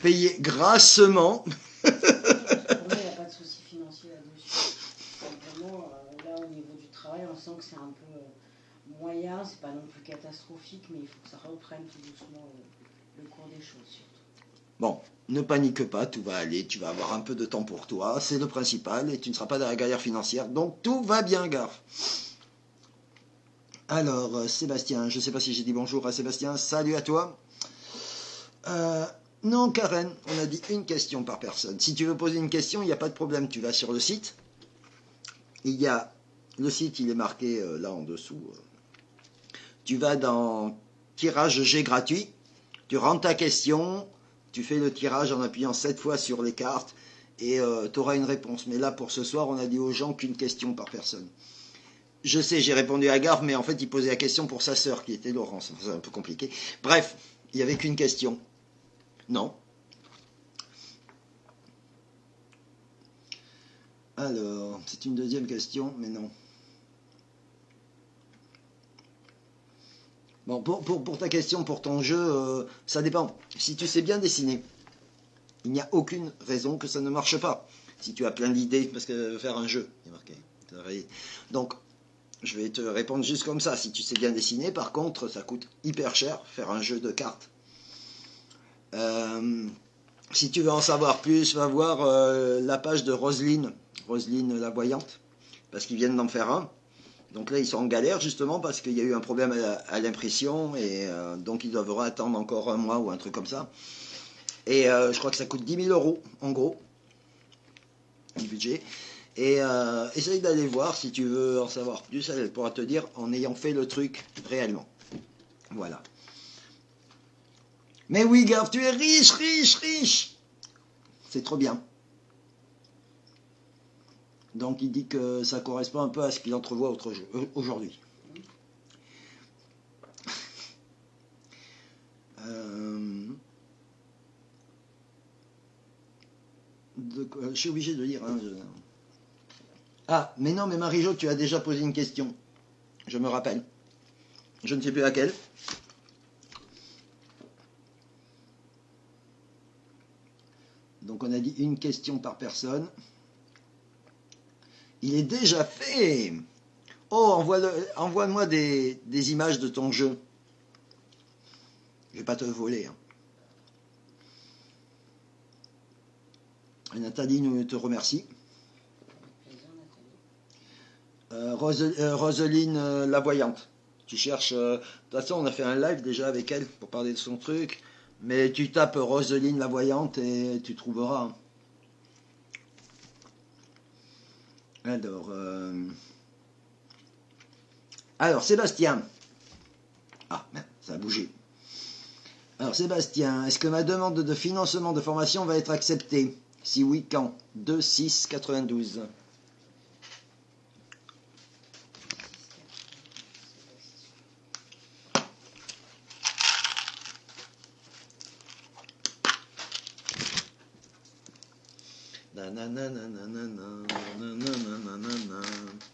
payé grassement. Pour moi, il n'y a pas de souci financier là-dessus. Simplement, là, au niveau du travail, on sent que c'est un peu moyen, c'est pas non plus catastrophique, mais il faut que ça reprenne tout doucement le cours des choses, surtout. Bon, ne panique pas, tout va aller, tu vas avoir un peu de temps pour toi, c'est le principal, et tu ne seras pas dans la galère financière, donc tout va bien, Garf. Alors, Sébastien, je ne sais pas si j'ai dit bonjour à Sébastien, salut à toi. Non, Karen, on a dit une question par personne. Si tu veux poser une question, il n'y a pas de problème. Tu vas sur le site. Le site, il est marqué là en dessous. Tu vas dans tirage G gratuit. Tu rentres ta question. Tu fais le tirage en appuyant 7 fois sur les cartes. Et tu auras une réponse. Mais là, pour ce soir, on a dit aux gens qu'une question par personne. Je sais, j'ai répondu à Garf, mais en fait, il posait la question pour sa sœur, qui était Laurence. C'est un peu compliqué. Bref, il n'y avait qu'une question. Non. Alors, c'est une deuxième question, mais non. Bon, pour ta question, pour ton jeu, ça dépend. Si tu sais bien dessiner, il n'y a aucune raison que ça ne marche pas. Si tu as plein d'idées, parce que faire un jeu, il est marqué. Donc, je vais te répondre juste comme ça. Si tu sais bien dessiner, par contre, ça coûte hyper cher faire un jeu de cartes. Si tu veux en savoir plus, va voir la page de Roselyne la voyante, parce qu'ils viennent d'en faire un. Donc là, ils sont en galère justement parce qu'il y a eu un problème à l'impression et donc ils doivent attendre encore un mois ou un truc comme ça. Et je crois que ça coûte 10 000 € en gros, du budget. Et essaye d'aller voir si tu veux en savoir plus, elle pourra te dire en ayant fait le truc réellement. Voilà. Mais oui, Gav, tu es riche, riche, riche. C'est trop bien. Donc il dit que ça correspond un peu à ce qu'il entrevoit aujourd'hui. Je suis obligé de lire. Hein, Ah, mais non, mais Marie-Jo, tu as déjà posé une question. Je me rappelle. Je ne sais plus laquelle. Donc on a dit une question par personne. Il est déjà fait. Oh, envoie-moi des images de ton jeu. Je vais pas te voler. Hein. Nathalie nous te remercie. Roselyne la voyante. Tu cherches. De toute façon, on a fait un live déjà avec elle pour parler de son truc. Mais tu tapes Roselyne la voyante et tu trouveras. Alors, Sébastien. Ah, merde, ça a bougé. Alors, Sébastien, est-ce que ma demande de financement de formation va être acceptée? Si oui, quand? 2-6-92.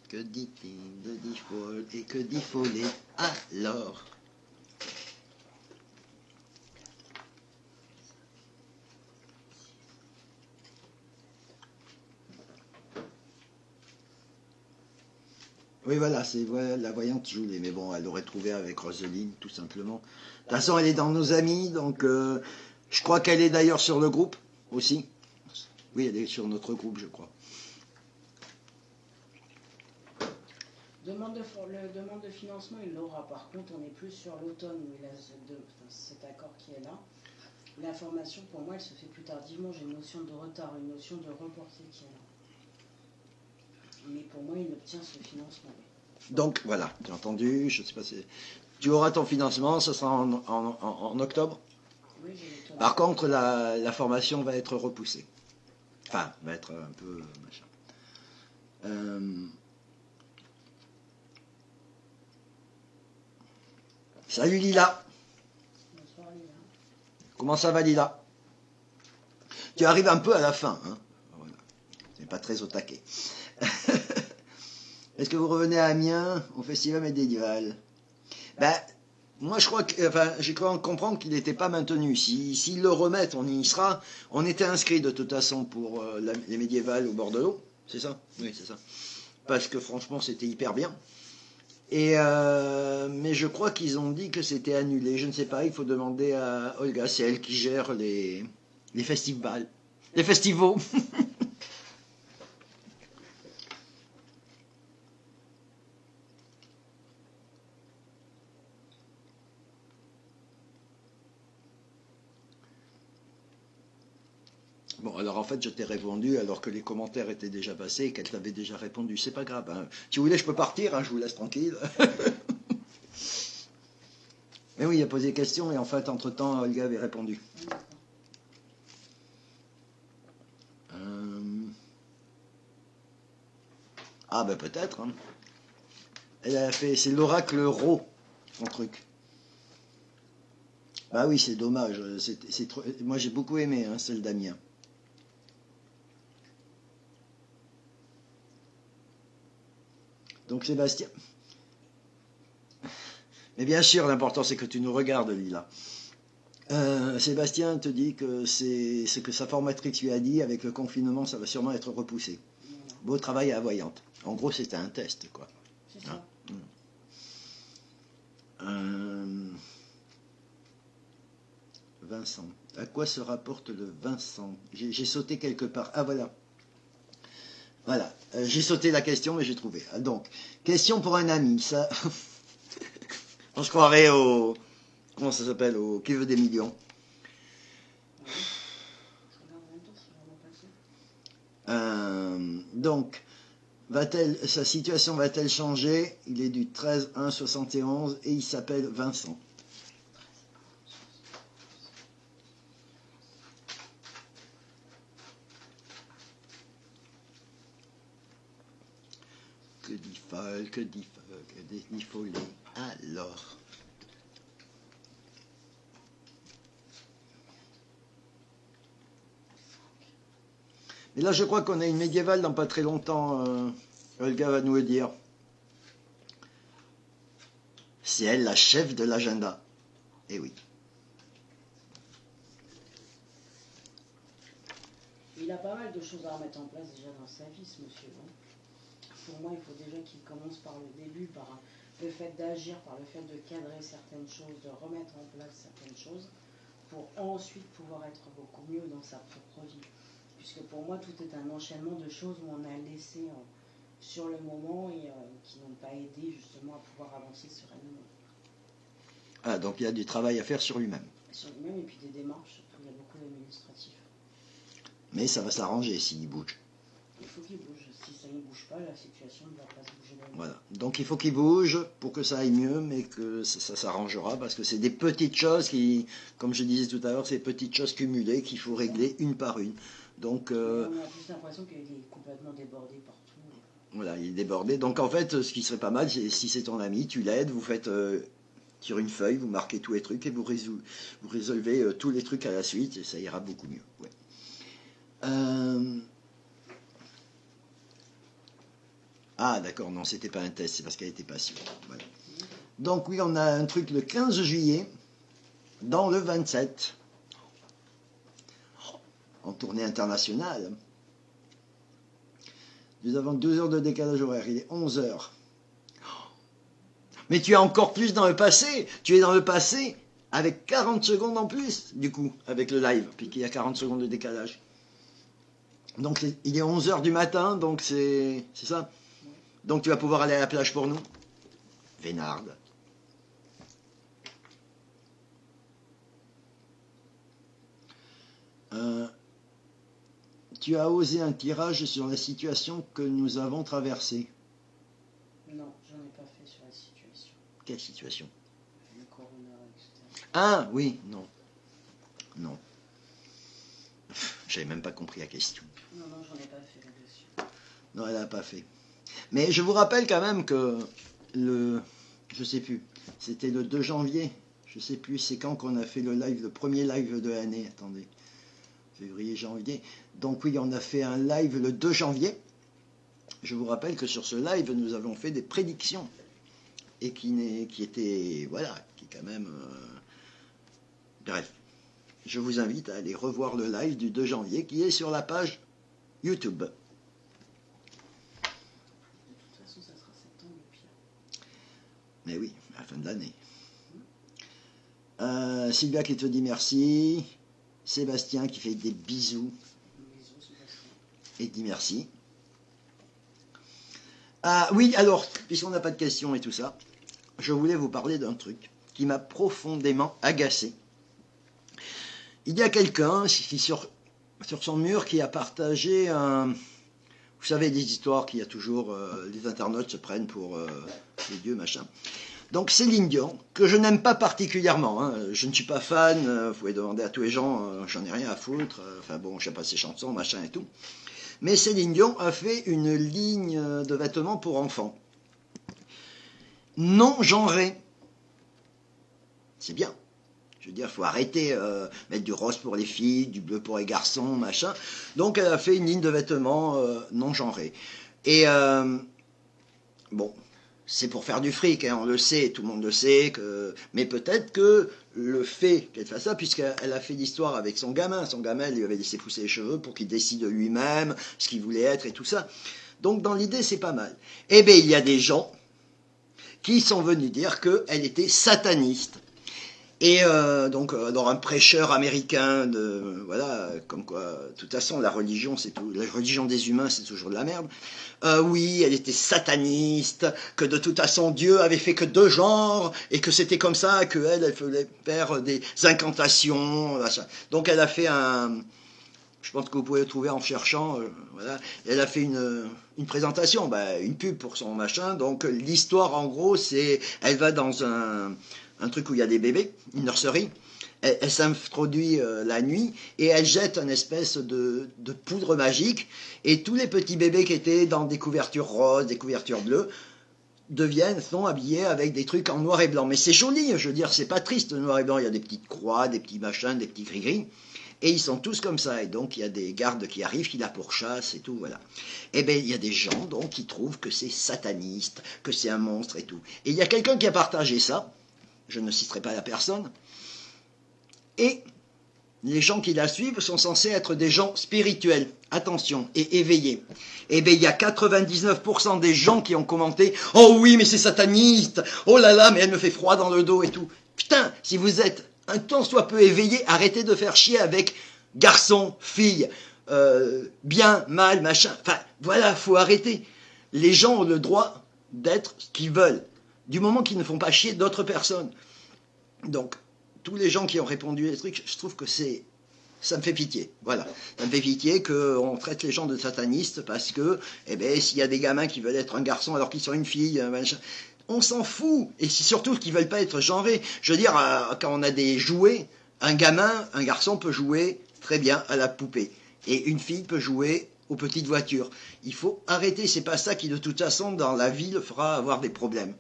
Que dit-il de Default et que dit Follet alors? Oui, voilà, c'est la voyante qui joue les. Mais bon, elle aurait trouvé avec Roselyne, tout simplement. De toute façon, elle est dans nos amis, donc je crois qu'elle est d'ailleurs sur le groupe aussi. Oui, elle est sur notre groupe, je crois. Demande de financement, il l'aura. Par contre, on est plus sur l'automne où il a cet accord qui est là. L'information, pour moi, elle se fait plus tardivement. J'ai une notion de retard, une notion de reporté qui est là. Mais pour moi, il obtient ce financement. Donc, voilà, tu as entendu, je sais pas si... Tu auras ton financement, ce sera en octobre. Oui, j'ai l'automne. Par contre, la formation va être repoussée. Enfin, va être un peu... machin. Salut Lila. Bonsoir, Lila. Comment ça va Lila? Tu arrives un peu à la fin. Hein, voilà. C'est pas très au taquet. Est-ce que vous revenez à Amiens au festival médiéval? Ben, moi je crois que, enfin, j'ai cru en comprendre qu'il n'était pas maintenu. S'ils le remettent, on y sera. On était inscrit de toute façon pour les médiévales au bord de l'eau. C'est ça? Oui, c'est ça. Parce que franchement, c'était hyper bien. Mais je crois qu'ils ont dit que c'était annulé. Je ne sais pas, il faut demander à Olga, c'est elle qui gère les festivals. Les festivals. Bon, alors en fait, je t'ai répondu alors que les commentaires étaient déjà passés et qu'elle t'avait déjà répondu. C'est pas grave. Hein. Si vous voulez, je peux partir, hein, je vous laisse tranquille. Mais oui, il a posé des questions et en fait, entre-temps, Olga avait répondu. Ah ben peut-être. Hein. Elle a fait, c'est l'oracle Ro, son truc. Bah oui, c'est dommage. C'est trop... Moi, j'ai beaucoup aimé hein, celle d'Amiens. Donc Sébastien. Mais bien sûr, l'important c'est que tu nous regardes, Lila. Sébastien te dit que c'est ce que sa formatrice lui a dit, avec le confinement, ça va sûrement être repoussé. Beau travail à la voyante. En gros, c'était un test, quoi. C'est ça. Vincent. À quoi se rapporte le Vincent? J'ai sauté quelque part. Ah, voilà. Voilà. J'ai sauté la question, mais j'ai trouvé. Ah, donc, question pour un ami. Ça... On se croirait au... Comment ça s'appelle? Au Qui veut des millions. Donc, sa situation va-t-elle changer? Il est du 13-1-71 et il s'appelle Vincent. Que dit folle, que dit folle, que dit folie. Alors. Mais là, je crois qu'on a une médiévale dans pas très longtemps. Olga va nous le dire. C'est elle la chef de l'agenda. Eh oui. Il a pas mal de choses à remettre en place déjà dans sa vie, ce monsieur. Hein. Pour moi, il faut déjà qu'il commence par le début, par le fait d'agir, par le fait de cadrer certaines choses, de remettre en place certaines choses, pour ensuite pouvoir être beaucoup mieux dans sa propre vie. Puisque pour moi, tout est un enchaînement de choses où on a laissé sur le moment et qui n'ont pas aidé justement à pouvoir avancer sereinement. Ah, donc il y a du travail à faire sur lui-même. Sur lui-même et puis des démarches, surtout il y a beaucoup d'administratifs. Mais ça va s'arranger s'il bouge. Il faut qu'il bouge. Si ça ne bouge pas, la situation ne va pas se bouger. Voilà. Donc il faut qu'il bouge pour que ça aille mieux, mais que ça s'arrangera, parce que c'est des petites choses qui, comme je disais tout à l'heure, c'est des petites choses cumulées qu'il faut régler une par une. Donc, on a plus l'impression qu'il est complètement débordé partout. Voilà, il est débordé. Donc en fait, ce qui serait pas mal, c'est si c'est ton ami, tu l'aides, vous faites sur une feuille, vous marquez tous les trucs et vous résolvez tous les trucs à la suite et ça ira beaucoup mieux. Ouais. Ah d'accord, non, c'était pas un test, c'est parce qu'elle était pas sûre. Voilà. Donc oui, on a un truc le 15 juillet, dans le 27, en tournée internationale. Nous avons 2 heures de décalage horaire, il est 11 heures. Mais tu es encore plus dans le passé, tu es dans le passé avec 40 secondes en plus, du coup, avec le live, puisqu'il y a 40 secondes de décalage. Donc il est 11 heures du matin, donc c'est ça. Donc tu vas pouvoir aller à la plage pour nous. Vénarde. Tu as osé un tirage sur la situation que nous avons traversée. Non, j'en ai pas fait sur la situation. Quelle situation? Le corona, etc. Ah, oui, non. Non. J'avais même pas compris la question. Non, j'en ai pas fait là-dessus. Non, elle n'a pas fait. Mais je vous rappelle quand même que je sais plus, c'était le 2 janvier, je sais plus, c'est quand qu'on a fait le live, le premier live de l'année, attendez, février, janvier. Donc oui, on a fait un live le 2 janvier. Je vous rappelle que sur ce live, nous avons fait des prédictions. Et qui était, voilà, qui quand même... Bref, je vous invite à aller revoir le live du 2 janvier qui est sur la page YouTube. De toute façon, ça sera septembre le pire. Mais oui, à la fin de l'année. Sylvia qui te dit merci. Sébastien qui fait des bisous. Bisous, Sébastien. Et dit merci. Ah oui, alors, puisqu'on n'a pas de questions et tout ça, je voulais vous parler d'un truc qui m'a profondément agacé. Il y a quelqu'un qui sur son mur qui a partagé un... Vous savez, des histoires qu'il y a toujours, les internautes se prennent pour les dieux, machin. Donc Céline Dion, que je n'aime pas particulièrement, hein. Je ne suis pas fan, vous pouvez demander à tous les gens, j'en ai rien à foutre, enfin bon, je sais pas ses chansons, machin et tout. Mais Céline Dion a fait une ligne de vêtements pour enfants. Non genré. C'est bien. Je veux dire, il faut arrêter, mettre du rose pour les filles, du bleu pour les garçons, machin. Donc elle a fait une ligne de vêtements non genrée. Et bon, c'est pour faire du fric, hein, on le sait, tout le monde le sait, mais peut-être que le fait qu'elle fasse ça, puisqu'elle a fait l'histoire avec son gamin elle lui avait laissé pousser les cheveux pour qu'il décide de lui-même ce qu'il voulait être et tout ça. Donc dans l'idée, c'est pas mal. Eh bien, il y a des gens qui sont venus dire qu'elle était sataniste. Et donc, dans un prêcheur américain, voilà, comme quoi, de toute façon, la religion des humains, c'est toujours de la merde. Oui, elle était sataniste, que de toute façon, Dieu avait fait que 2 genres, et que c'était comme ça, qu'elle faisait faire des incantations, machin. Donc, elle a fait je pense que vous pouvez le trouver en cherchant, voilà. Elle a fait une présentation, une pub pour son machin. Donc, l'histoire, en gros, c'est, elle va dans un truc où il y a des bébés, une nurserie, elle s'introduit la nuit et elle jette une espèce de poudre magique et tous les petits bébés qui étaient dans des couvertures roses, des couvertures bleues, sont habillés avec des trucs en noir et blanc. Mais c'est joli, je veux dire, c'est pas triste le noir et blanc, il y a des petites croix, des petits machins, des petits gris-gris. Et ils sont tous comme ça, et donc il y a des gardes qui arrivent, qui la pourchassent et tout, voilà. Et bien il y a des gens donc qui trouvent que c'est sataniste, que c'est un monstre et tout. Et il y a quelqu'un qui a partagé ça, je ne citerai pas la personne, et les gens qui la suivent sont censés être des gens spirituels, attention, et éveillés. Et bien il y a 99% des gens qui ont commenté « Oh oui, mais c'est sataniste, oh là là, mais elle me fait froid dans le dos et tout ». Putain, si vous êtes un tant soit peu éveillé, arrêtez de faire chier avec garçon, fille, bien, mal, machin. Enfin, voilà, faut arrêter. Les gens ont le droit d'être ce qu'ils veulent, du moment qu'ils ne font pas chier d'autres personnes. Donc, tous les gens qui ont répondu à ces trucs, je trouve que ça me fait pitié. Voilà, ça me fait pitié qu'on traite les gens de satanistes parce que, s'il y a des gamins qui veulent être un garçon alors qu'ils sont une fille, machin, on s'en fout. Et c'est surtout qu'ils ne veulent pas être genrés. Je veux dire, quand on a des jouets, un garçon peut jouer très bien à la poupée. Et une fille peut jouer aux petites voitures. Il faut arrêter. C'est pas ça qui, de toute façon, dans la vie, le fera avoir des problèmes.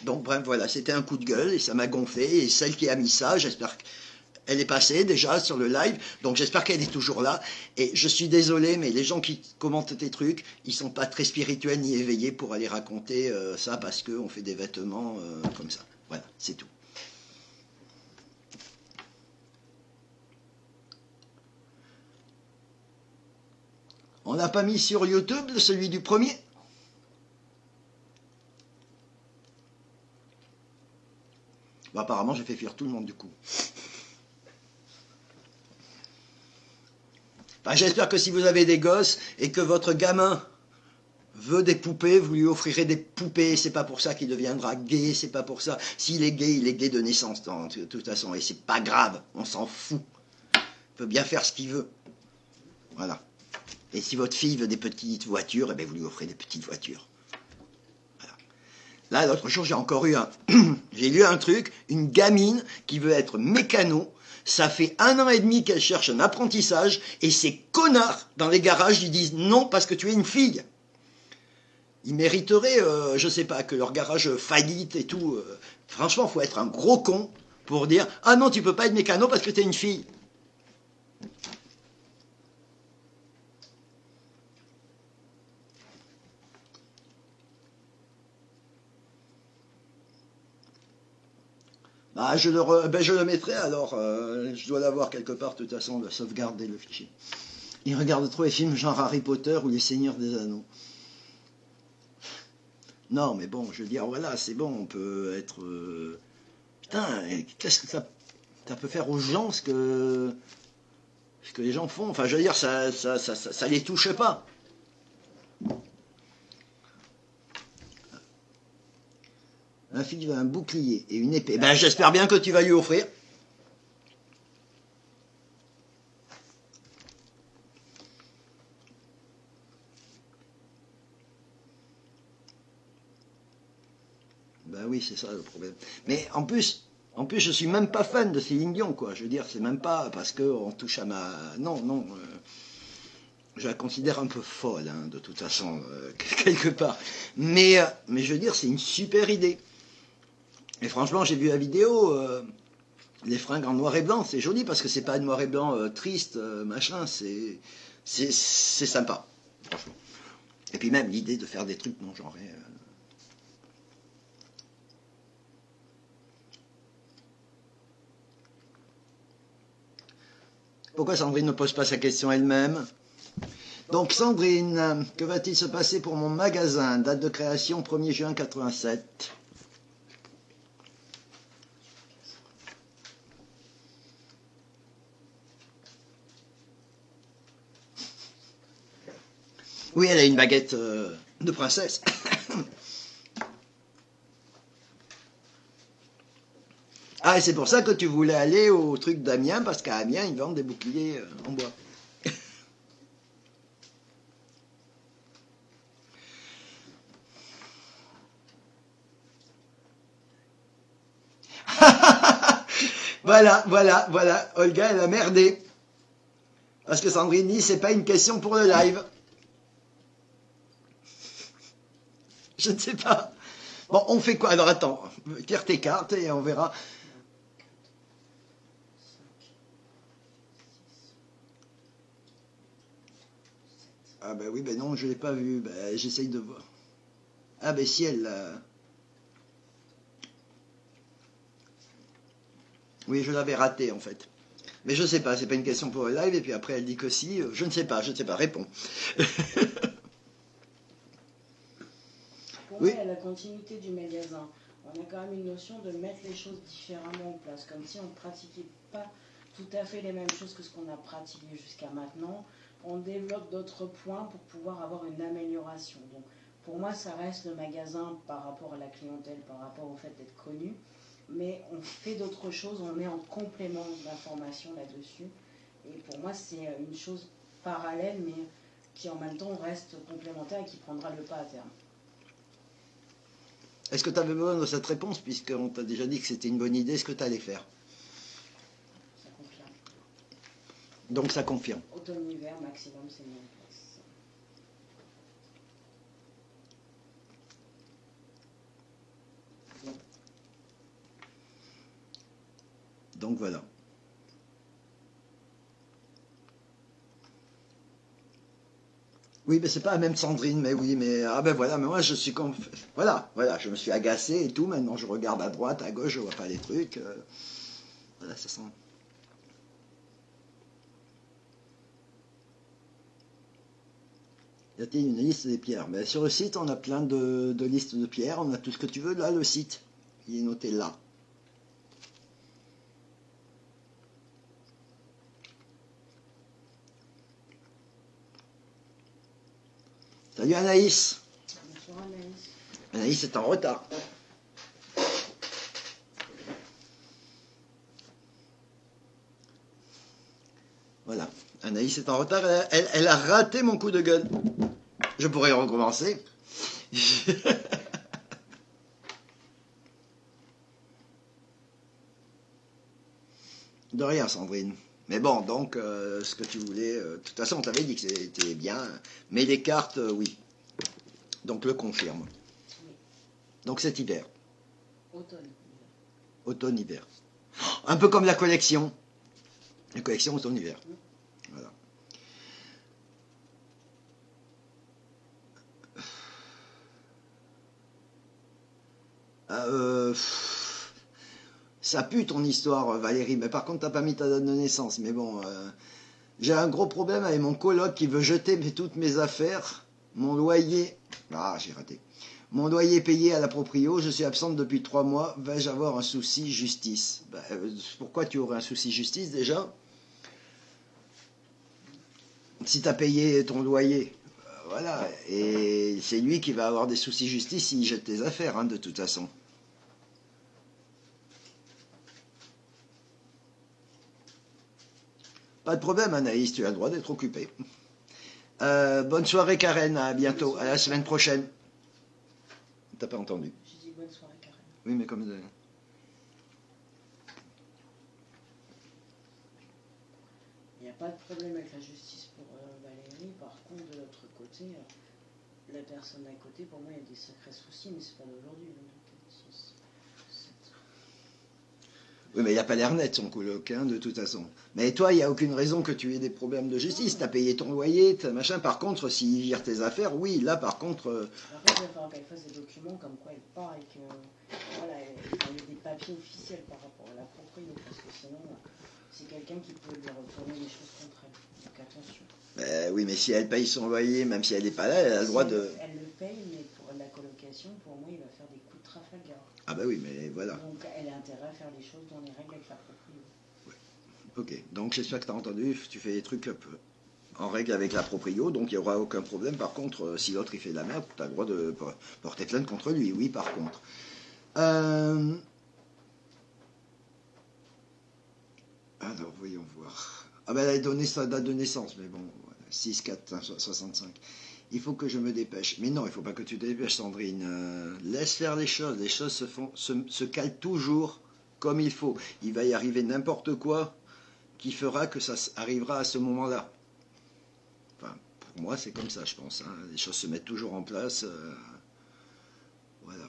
Donc, bref, voilà. C'était un coup de gueule et ça m'a gonflé. Et celle qui a mis ça, j'espère qu'elle est passée déjà sur le live. Donc, j'espère qu'elle est toujours là. Et je suis désolé, mais les gens qui commentent tes trucs, ils sont pas très spirituels ni éveillés pour aller raconter ça parce qu'on fait des vêtements comme ça. Voilà, c'est tout. On n'a pas mis sur YouTube celui du premier? Apparemment, j'ai fait fuir tout le monde du coup. J'espère que si vous avez des gosses et que votre gamin veut des poupées, vous lui offrirez des poupées. C'est pas pour ça qu'il deviendra gay, c'est pas pour ça. S'il est gay de naissance, de toute façon. Et c'est pas grave, on s'en fout. Il peut bien faire ce qu'il veut. Voilà. Et si votre fille veut des petites voitures, vous lui offrez des petites voitures. Voilà. Là, l'autre jour, j'ai lu un truc, une gamine qui veut être mécano. Ça fait 1 an et demi qu'elle cherche un apprentissage et ces connards dans les garages lui disent non parce que tu es une fille. Ils mériteraient, je sais pas, que leur garage faillite et tout. Franchement, faut être un gros con pour dire ah non, tu peux pas être mécano parce que tu es une fille. Je le mettrai alors, je dois l'avoir quelque part, de toute façon, de sauvegarder le fichier. Il regarde trop les films genre Harry Potter ou Les Seigneurs des Anneaux. Non, mais bon, je veux dire, voilà, c'est bon, on peut être... Putain, qu'est-ce que ça peut faire aux gens, ce que les gens font? Enfin, je veux dire, ça les touche pas. Un fille veut un bouclier et une épée. J'espère bien que tu vas lui offrir. Ben oui, c'est ça le problème. Mais en plus, je suis même pas fan de Céline Dion, quoi. Je veux dire, c'est même pas parce qu'on touche à ma... Non, non. Je la considère un peu folle, hein, de toute façon, quelque part. Mais je veux dire, c'est une super idée. Et franchement, j'ai vu la vidéo, les fringues en noir et blanc, c'est joli parce que c'est pas noir et blanc triste, machin, c'est sympa, franchement. Et puis même l'idée de faire des trucs non genrés. Pourquoi Sandrine ne pose pas sa question elle-même? Donc Sandrine, que va-t-il se passer pour mon magasin? Date de création 1er juin 87. Oui, elle a une baguette de princesse. Ah, et c'est pour ça que tu voulais aller au truc d'Amiens, parce qu'à Amiens, ils vendent des boucliers en bois. Voilà. Olga, elle a merdé. Parce que Sandrine dit, c'est pas une question pour le live. Je ne sais pas. Bon, on fait quoi? Alors attends, tire tes cartes et on verra. Ah ben oui, ben non, je ne l'ai pas vu. Ben, j'essaye de voir. Ah ben si elle... Oui, je l'avais raté en fait. Mais je ne sais pas, c'est pas une question pour le live. Et puis après, elle dit que si. Je ne sais pas, réponds. Pour moi, il y a la continuité du magasin. On a quand même une notion de mettre les choses différemment en place, comme si on ne pratiquait pas tout à fait les mêmes choses que ce qu'on a pratiqué jusqu'à maintenant. On développe d'autres points pour pouvoir avoir une amélioration. Donc, pour moi, ça reste le magasin par rapport à la clientèle, par rapport au fait d'être connu. Mais on fait d'autres choses, on met en complément d'informations là-dessus. Et pour moi, c'est une chose parallèle, mais qui en même temps reste complémentaire et qui prendra le pas à terme. Est-ce que tu avais besoin de cette réponse, puisqu'on t'a déjà dit que c'était une bonne idée, ce que tu allais faire? Ça confirme. Donc ça confirme. Automne-hiver, maximum, c'est mis en place. Donc voilà. Oui, mais c'est pas la même Sandrine, mais oui, mais ah ben voilà, mais moi je suis voilà, je me suis agacé et tout. Maintenant je regarde à droite, à gauche, je vois pas les trucs. Voilà, ça sent. Y a-t-il une liste des pierres? Mais sur le site, on a plein de listes de pierres. On a tout ce que tu veux. Là, le site, il est noté là. Salut Anaïs. Bonsoir Anaïs. Anaïs est en retard. Voilà. Anaïs est en retard. Elle a raté mon coup de gueule. Je pourrais recommencer. De rien, Sandrine. Mais bon, donc, ce que tu voulais... de toute façon, on t'avait dit que c'était bien. Mais les cartes, oui. Donc, le confirme. Oui. Donc, c'est hiver. Automne. Automne-hiver. Un peu comme la collection. La collection automne-hiver. Voilà. Ça pue ton histoire, Valérie. Mais par contre, t'as pas mis ta date de naissance. Mais bon, j'ai un gros problème avec mon coloc qui veut jeter toutes mes affaires. Mon loyer... Ah, j'ai raté. Mon loyer payé à la proprio. Je suis absente depuis 3 mois. Vais-je avoir un souci justice? Pourquoi tu aurais un souci justice déjà? Si tu as payé ton loyer, voilà. Et c'est lui qui va avoir des soucis justice s'il jette tes affaires, hein, de toute façon. Pas de problème, Anaïs, tu as le droit d'être occupée. Bonne soirée, Karen, à bientôt, à la semaine prochaine. T'as pas entendu? Je dis bonne soirée Karen. Oui, mais comme... Il n'y a pas de problème avec la justice pour Valérie. Par contre, de l'autre côté, la personne à côté, pour moi, il y a des sacrés soucis, mais c'est pas d'aujourd'hui. Oui, mais il n'a pas l'air net, son coloc, hein, de toute façon. Mais toi, il n'y a aucune raison que tu aies des problèmes de justice. Tu as payé ton loyer, machin. Par contre, s'il gère tes affaires, oui, là, par contre... Après, il va falloir qu'elle fasse des documents comme quoi elle part et que voilà, il y a des papiers officiels par rapport à la propriété, parce que sinon, c'est quelqu'un qui peut lui retourner les choses contre elle. Donc attention. Oui, mais si elle paye son loyer, même si elle n'est pas là, elle a le droit de... Elle le paye, mais pour la colocation, pour moi, il va faire des coups de Trafalgar. Ah bah oui, mais voilà. Donc elle a intérêt à faire les choses dans les règles avec la propriété. Ouais. Ok, donc j'espère que tu as entendu, tu fais des trucs en règle avec la proprio, donc il n'y aura aucun problème. Par contre, si l'autre il fait de la merde, tu as le droit de porter plainte contre lui, oui, par contre. Alors, voyons voir. Ah ben elle a donné sa date de naissance, mais bon, 6-4-65. Il faut que je me dépêche. Mais non, il ne faut pas que tu te dépêches, Sandrine. Laisse faire les choses. Les choses se calent toujours comme il faut. Il va y arriver n'importe quoi qui fera que ça arrivera à ce moment-là. Enfin, pour moi, c'est comme ça, je pense. Hein. Les choses se mettent toujours en place. Voilà.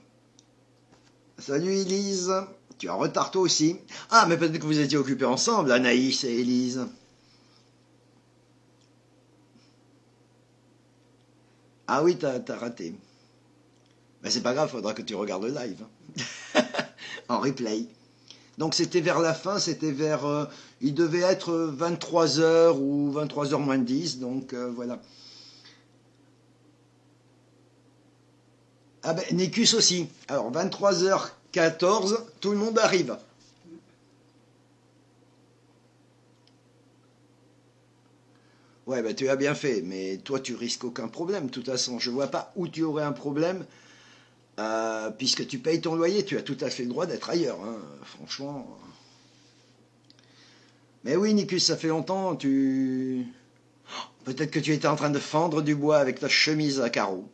Salut, Élise. Tu es en retard, toi aussi. Ah, mais peut-être que vous étiez occupés ensemble, Anaïs et Élise. Ah oui, t'as raté. Mais c'est pas grave, faudra que tu regardes le live. En replay. Donc c'était vers la fin, c'était vers... il devait être 23 heures ou 23 heures moins 10, donc voilà. Ah ben, Nicus aussi. Alors 23h14, tout le monde arrive. Ouais, ben tu as bien fait, mais toi tu risques aucun problème. De toute façon, je vois pas où tu aurais un problème. Puisque tu payes ton loyer, tu as tout à fait le droit d'être ailleurs, hein, franchement. Mais oui, Nicus, ça fait longtemps, peut-être que tu étais en train de fendre du bois avec ta chemise à carreaux.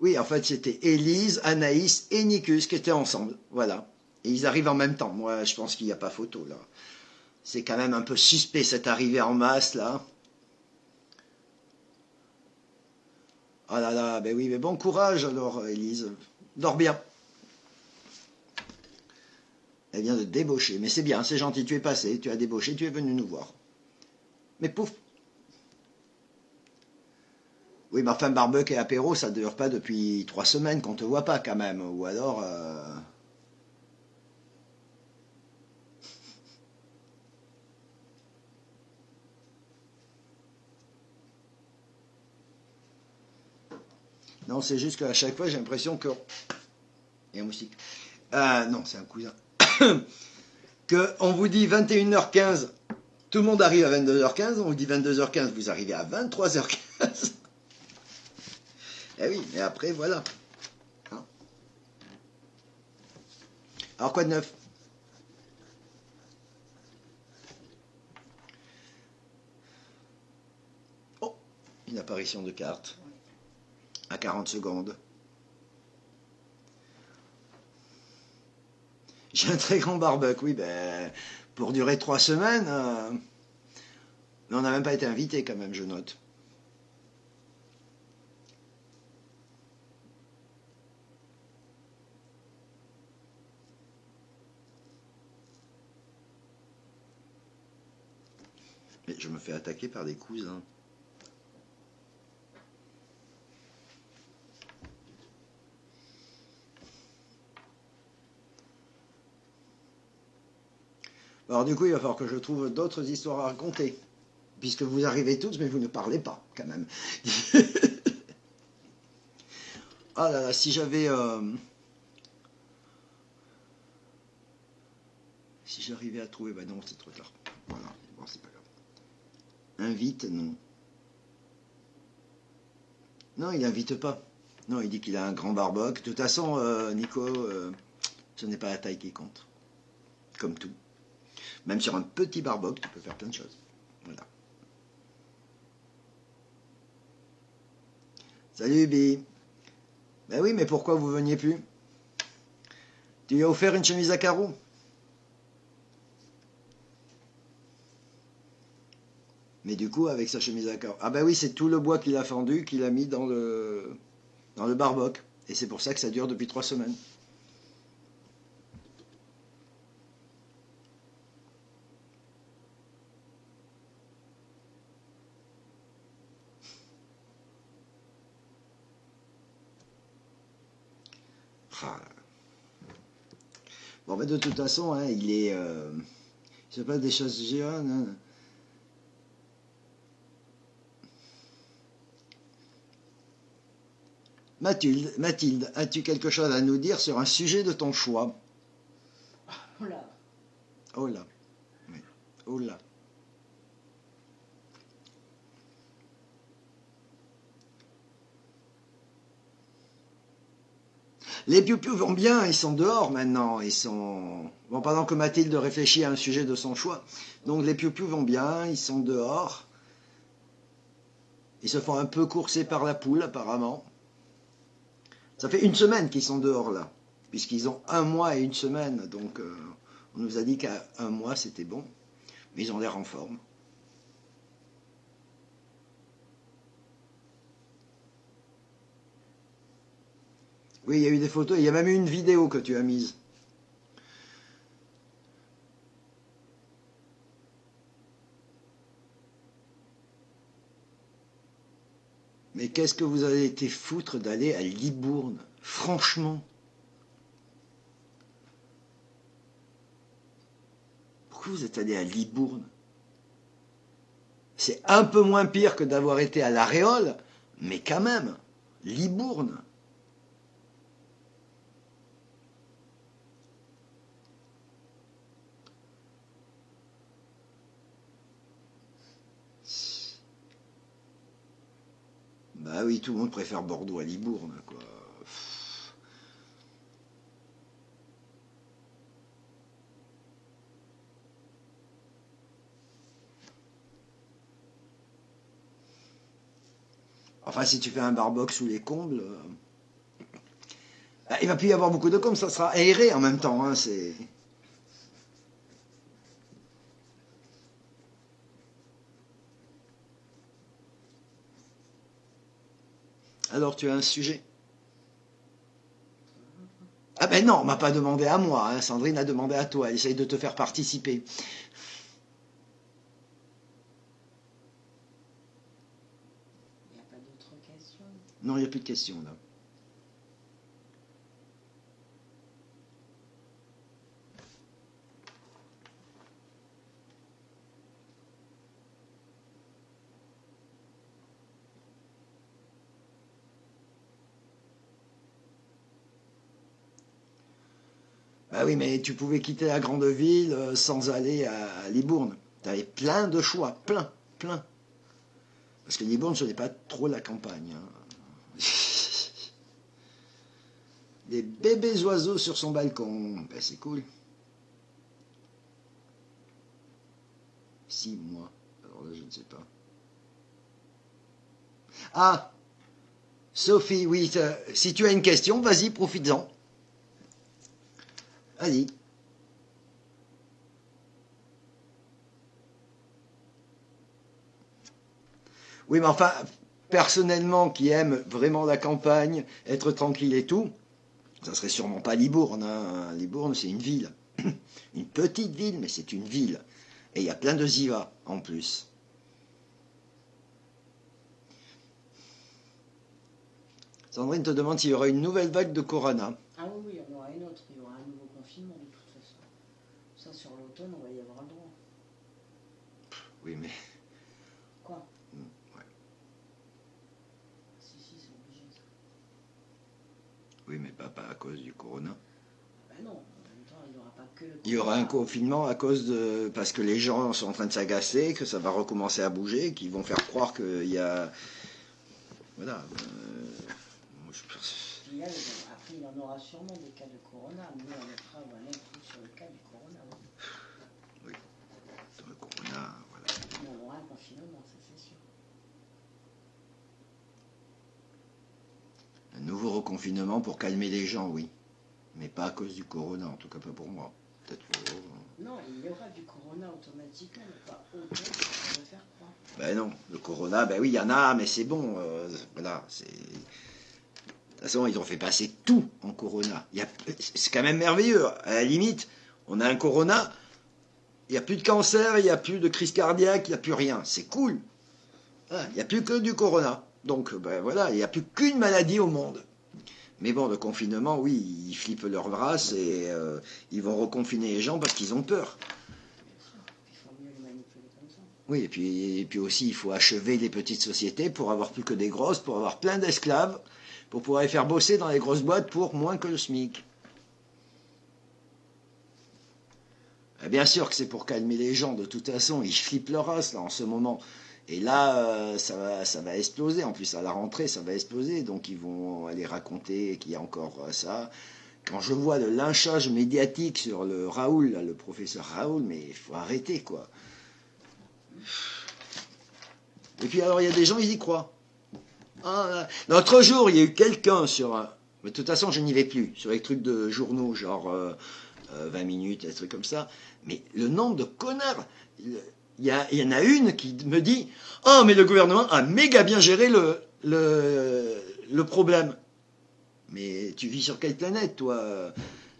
Oui, en fait, c'était Élise, Anaïs et Nicus qui étaient ensemble, voilà. Et ils arrivent en même temps. Moi, je pense qu'il n'y a pas photo, là. C'est quand même un peu suspect, cette arrivée en masse, là. Ah là là, ben oui, mais bon courage alors, Élise. Dors bien. Elle vient de débaucher, mais c'est bien, c'est gentil, tu es passé, tu as débauché, tu es venu nous voir. Mais pouf. Oui, mais enfin, barbecue et apéro, ça ne dure pas depuis 3 semaines qu'on te voit pas quand même, ou alors... Non, c'est juste qu'à chaque fois, j'ai l'impression que... Et un moustique. Non, c'est un cousin. On vous dit 21h15, tout le monde arrive à 22h15, on vous dit 22h15, vous arrivez à 23h15. Eh oui, mais après, voilà. Hein? Alors, quoi de neuf? Oh, une apparition de carte. À 40 secondes. J'ai un très grand barbecue, oui, ben, pour durer 3 semaines. Mais on n'a même pas été invité quand même, je note. Mais je me fais attaquer par des cousins. Alors du coup, il va falloir que je trouve d'autres histoires à raconter. Puisque vous arrivez tous, mais vous ne parlez pas, quand même. Ah là là, si j'avais... Si j'arrivais à trouver... Bah non, c'est trop tard. Voilà, bon, c'est pas grave. Invite, non. Non, il n'invite pas. Non, il dit qu'il a un grand barbecue. De toute façon, Nico, ce n'est pas la taille qui compte. Comme tout. Même sur un petit barbecue, tu peux faire plein de choses. Voilà. Salut Ubi. Ben oui, mais pourquoi vous veniez plus? Tu lui as offert une chemise à carreaux? Mais du coup, avec sa chemise à carreaux. Ah ben oui, c'est tout le bois qu'il a fendu qu'il a mis dans le barboc. Et c'est pour ça que ça dure depuis 3 semaines. Ah. Bon, ben de toute façon, hein, il est... je sais pas, des choses géantes. Hein. Mathilde, as-tu quelque chose à nous dire sur un sujet de ton choix? Oh là, Oh là, oui. Oh là. Les piou-piou vont bien, ils sont dehors maintenant, ils sont... Bon, pendant que Mathilde réfléchit à un sujet de son choix. Donc les piou-piou vont bien, ils sont dehors. Ils se font un peu courser par la poule, apparemment. Ça fait 1 semaine qu'ils sont dehors, là. Puisqu'ils ont 1 mois et 1 semaine. Donc, on nous a dit qu'à 1 mois, c'était bon. Mais ils ont l'air en forme. Oui, il y a eu des photos. Il y a même eu une vidéo que tu as mise. Mais qu'est-ce que vous avez été foutre d'aller à Libourne? Franchement. Pourquoi vous êtes allé à Libourne? C'est un peu moins pire que d'avoir été à La Réole, mais quand même, Libourne. Bah oui, tout le monde préfère Bordeaux à Libourne, quoi. Enfin, si tu fais un barboc sous les combles, bah, il va plus y avoir beaucoup de combles, ça sera aéré en même temps. Hein, c'est... Alors, tu as un sujet? Ah ben non, on m'a pas demandé à moi, hein. Sandrine a demandé à toi, elle essaye de te faire participer. il n'y a pas d'autres questions. Non, il n'y a plus de questions là. Bah oui, mais tu pouvais quitter la grande ville sans aller à Libourne. Tu avais plein de choix, plein, plein. Parce que Libourne, ce n'est pas trop la campagne. Hein. Des bébés oiseaux sur son balcon. Ben, c'est cool. 6 mois. Alors là, je ne sais pas. Ah, Sophie, oui, si tu as une question, vas-y, profites-en. Vas-y. Oui, mais enfin, personnellement, qui aime vraiment la campagne, être tranquille et tout, ça serait sûrement pas Libourne. Hein. Libourne, c'est une ville. Une petite ville, mais c'est une ville. Et il y a plein de Ziva, en plus. Sandrine te demande s'il y aura une nouvelle vague de Corona. Ah oui, oui, on aura une autre, il y aura un nouveau confinement de toute façon. Ça, sur l'automne, on va y avoir le droit. Oui, mais... Quoi? Ouais. Si, c'est obligé ça. Oui, mais pas à cause du Corona. Ben non, en même temps, il n'y aura pas que le Il y aura un corona. confinement à cause de... Parce que les gens sont en train de s'agacer, que ça va recommencer à bouger, qu'ils vont faire croire qu'il y a... Voilà. Puis après, il y en aura sûrement des cas de corona. Nous, on mettra un truc sur le cas du corona. Oui. Dans le Corona, voilà. Mais on aura un confinement, ça c'est sûr. confinement pour calmer les gens, oui. Mais pas à cause du corona, en tout cas pas pour moi. Peut-être pour... Non, il y aura du corona automatiquement, mais pas autant que ça veut faire croire. Ben non, le corona, ben oui, il y en a, mais c'est bon. Voilà, c'est... De toute façon, ils ont fait passer tout en corona. C'est quand même merveilleux. À la limite, on a un corona, il n'y a plus de cancer, il n'y a plus de crise cardiaque, il n'y a plus rien. C'est cool. Il n'y a plus que du corona. Donc, ben voilà, il n'y a plus qu'une maladie au monde. Mais bon, le confinement, oui, ils flippent leur race et ils vont reconfiner les gens parce qu'ils ont peur. Bien sûr, il faut mieux les manipuler comme ça. Oui, et puis aussi, il faut achever les petites sociétés pour avoir plus que des grosses, pour avoir plein d'esclaves, pour pouvoir les faire bosser dans les grosses boîtes pour moins que le SMIC. Et bien sûr que c'est pour calmer les gens, de toute façon, ils flippent leur race là en ce moment. Et là, ça va exploser. En plus, à la rentrée, ça va exploser. Donc, ils vont aller raconter qu'il y a encore ça. Quand je vois le lynchage médiatique sur le Raoul, là, le professeur Raoul, mais il faut arrêter, quoi. Et puis, alors, il y a des gens, ils y croient. L'autre jour, il y a eu quelqu'un sur... Mais de toute façon, je n'y vais plus. Sur les trucs de journaux, genre 20 minutes, des trucs comme ça. Mais le nombre de connards... Il y en a une qui me dit « Oh, mais le gouvernement a méga bien géré le problème. » Mais tu vis sur quelle planète, toi?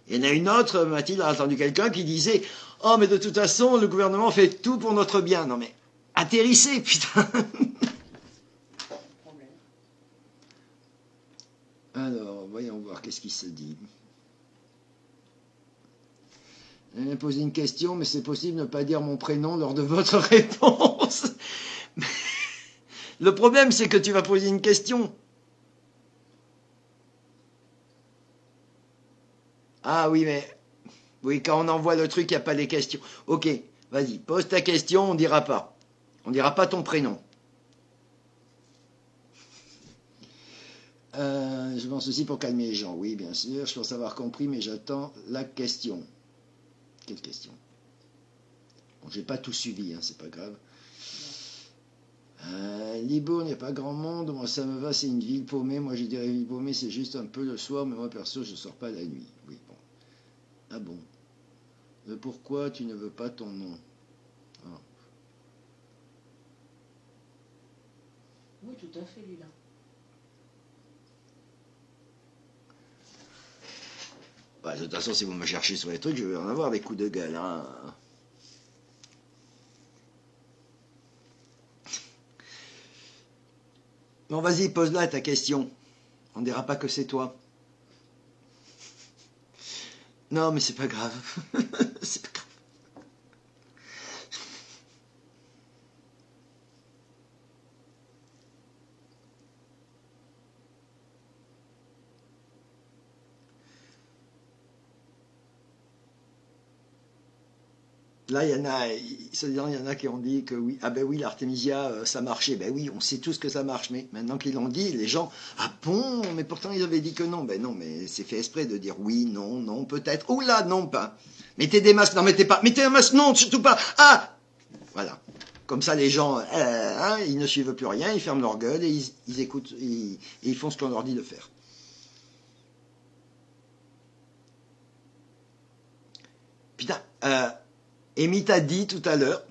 Il y en a une autre, Mathilde a entendu quelqu'un qui disait « Oh, mais de toute façon, le gouvernement fait tout pour notre bien. » Non mais, atterrissez, putain. Alors, voyons voir qu'est-ce qui se dit. Elle m'a posé une question, mais c'est possible de ne pas dire mon prénom lors de votre réponse. Le problème, c'est que tu vas poser une question. Ah oui, mais... Oui, quand on envoie le truc, il n'y a pas les questions. Ok, vas-y, pose ta question, on ne dira pas. On ne dira pas ton prénom. Je pense aussi pour calmer les gens. Oui, bien sûr, je pense avoir compris, mais j'attends la question. Quelle question? Bon, j'ai pas tout suivi, hein, c'est pas grave. Libourne, il n'y a pas grand monde. Moi, ça me va, c'est une ville paumée. Moi, je dirais ville paumée, c'est juste un peu le soir, mais moi, perso, je sors pas la nuit. Oui, bon. Ah bon? Pourquoi tu ne veux pas ton nom? Ah. Oui, tout à fait, lui-là. Bah, de toute façon, si vous me cherchez sur les trucs, je vais en avoir des coups de gueule. Hein. Bon, vas-y, pose-la ta question. On ne dira pas que c'est toi. Non, mais c'est pas grave. C'est pas grave. Là, il y en a qui ont dit que oui, ah ben oui, l'Artemisia, ça marchait. Ben oui, on sait tous que ça marche, mais maintenant qu'ils l'ont dit, les gens, ah bon, mais pourtant ils avaient dit que non. Ben non, mais c'est fait exprès de dire oui, non, non, peut-être. Ouh là, non, pas. Mettez des masques, non, mettez pas. Mettez un masque, non, surtout pas. Ah, voilà. Comme ça, les gens, ils ne suivent plus rien, ils ferment leur gueule et ils écoutent, et ils font ce qu'on leur dit de faire. Putain, Amy t'a dit tout à l'heure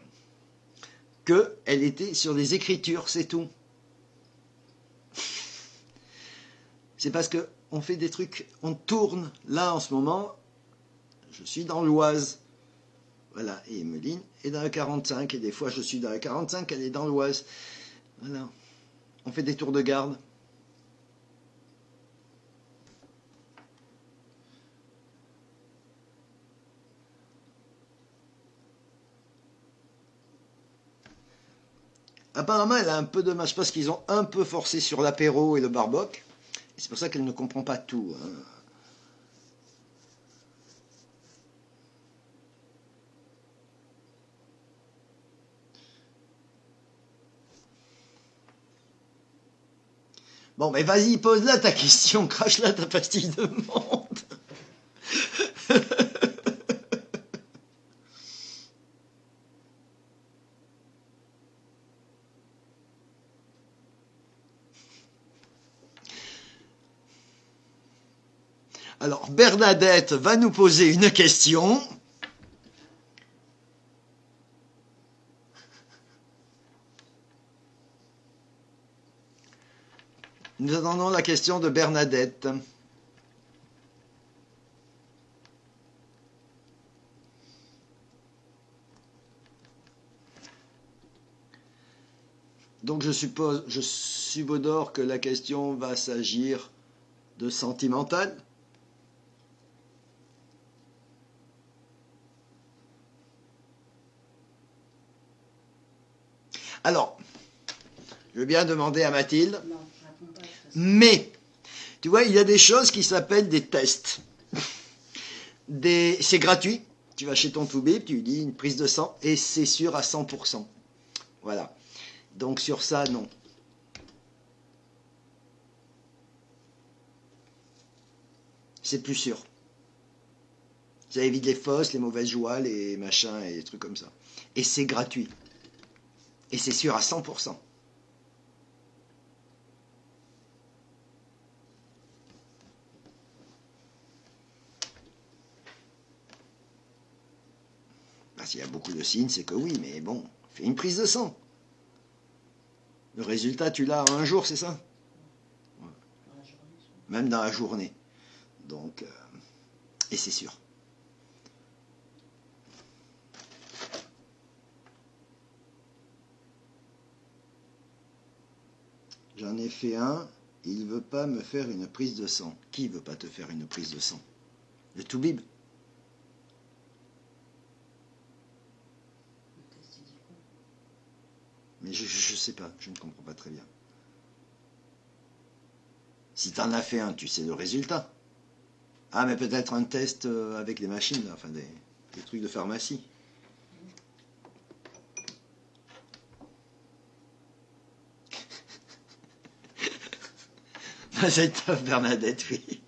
qu'elle était sur des écritures, c'est tout. C'est parce qu'on fait des trucs, on tourne. Là, en ce moment, je suis dans l'Oise. Voilà, et Emeline est dans la 45, et des fois je suis dans la 45, elle est dans l'Oise. Voilà, on fait des tours de garde. Apparemment, elle a un peu de mal. Je pense qu'ils ont un peu forcé sur l'apéro et le barboc. Et c'est pour ça qu'elle ne comprend pas tout. Hein. Bon, mais vas-y, pose-la ta question. Crache-la ta pastille de menthe. Alors, Bernadette va nous poser une question. Nous attendons la question de Bernadette. Donc je subodore que la question va s'agir de sentimental. Alors, je veux bien demander à Mathilde, Non, je réponds pas à ça. mais, tu vois, il y a des choses qui s'appellent des tests. C'est gratuit, tu vas chez ton toubib, tu lui dis une prise de sang, et c'est sûr à 100%. Voilà. Donc sur ça, non. C'est plus sûr. Ça évite les fausses, les mauvaises joies, les machins et les trucs comme ça. Et c'est gratuit. Et c'est sûr à 100%. Bah, s'il y a beaucoup de signes, c'est que oui, mais bon, fais une prise de sang. Le résultat, tu l'as en un jour, c'est ça? Dans la journée, sûrement. Même dans la journée. Donc, et c'est sûr. J'en ai fait un, il ne veut pas me faire une prise de sang. Qui ne veut pas te faire une prise de sang? Le toubib. Le test, il dit quoi? Mais je ne sais pas, je ne comprends pas très bien. Si tu en as fait un, tu sais le résultat. Ah, mais peut-être un test avec les machines, là, enfin des trucs de pharmacie. C'est top, Bernadette, oui.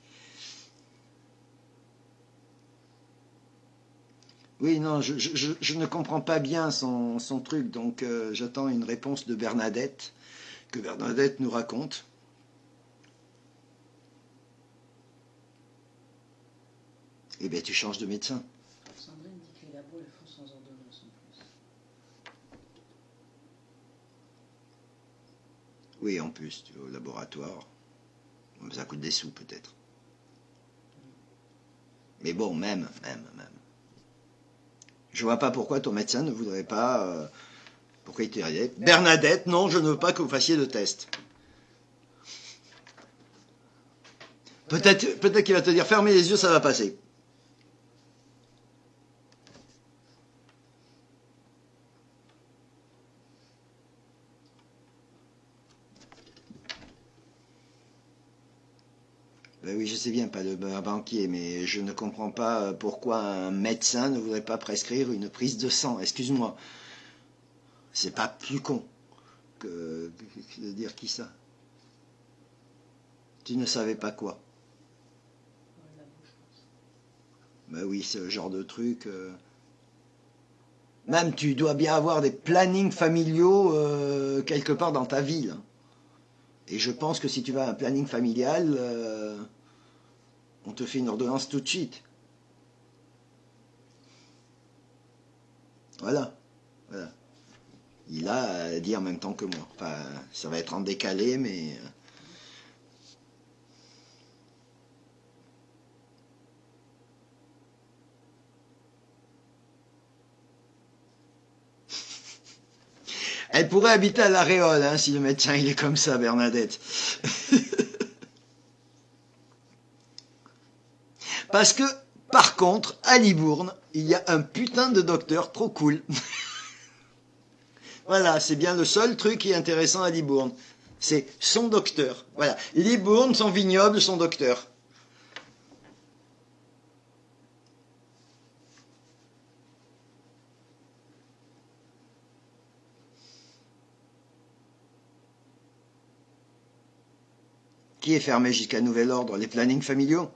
Oui, non, je ne comprends pas bien son truc, donc j'attends une réponse de Bernadette, que Bernadette nous raconte. Eh bien, tu changes de médecin. Sandrine dit que les labos le font sans ordonnance en plus. Oui, en plus, tu vas au laboratoire. Ça coûte des sous, peut-être. Mais bon, même. Je vois pas pourquoi ton médecin ne voudrait pas... pourquoi il te dirait Bernadette, non, je ne veux pas que vous fassiez de test. Peut-être qu'il va te dire fermez les yeux, ça va passer. Ben oui, je sais bien, pas le banquier, mais je ne comprends pas pourquoi un médecin ne voudrait pas prescrire une prise de sang. Excuse-moi. C'est pas plus con que de dire qui ça. Tu ne savais pas quoi. Dans le labo, je pense. Ben oui, ce genre de truc. Même tu dois bien avoir des plannings familiaux quelque part dans ta ville. Et je pense que si tu vas à un planning familial, on te fait une ordonnance tout de suite. Voilà. Il a dit en même temps que moi. Enfin, ça va être en décalé, mais... Elle pourrait habiter à l'Aréole, hein, si le médecin il est comme ça, Bernadette. Parce que, par contre, à Libourne, il y a un putain de docteur trop cool. Voilà, c'est bien le seul truc qui est intéressant à Libourne. C'est son docteur. Voilà, Libourne, son vignoble, son docteur. Qui est fermé jusqu'à nouvel ordre? Les plannings familiaux.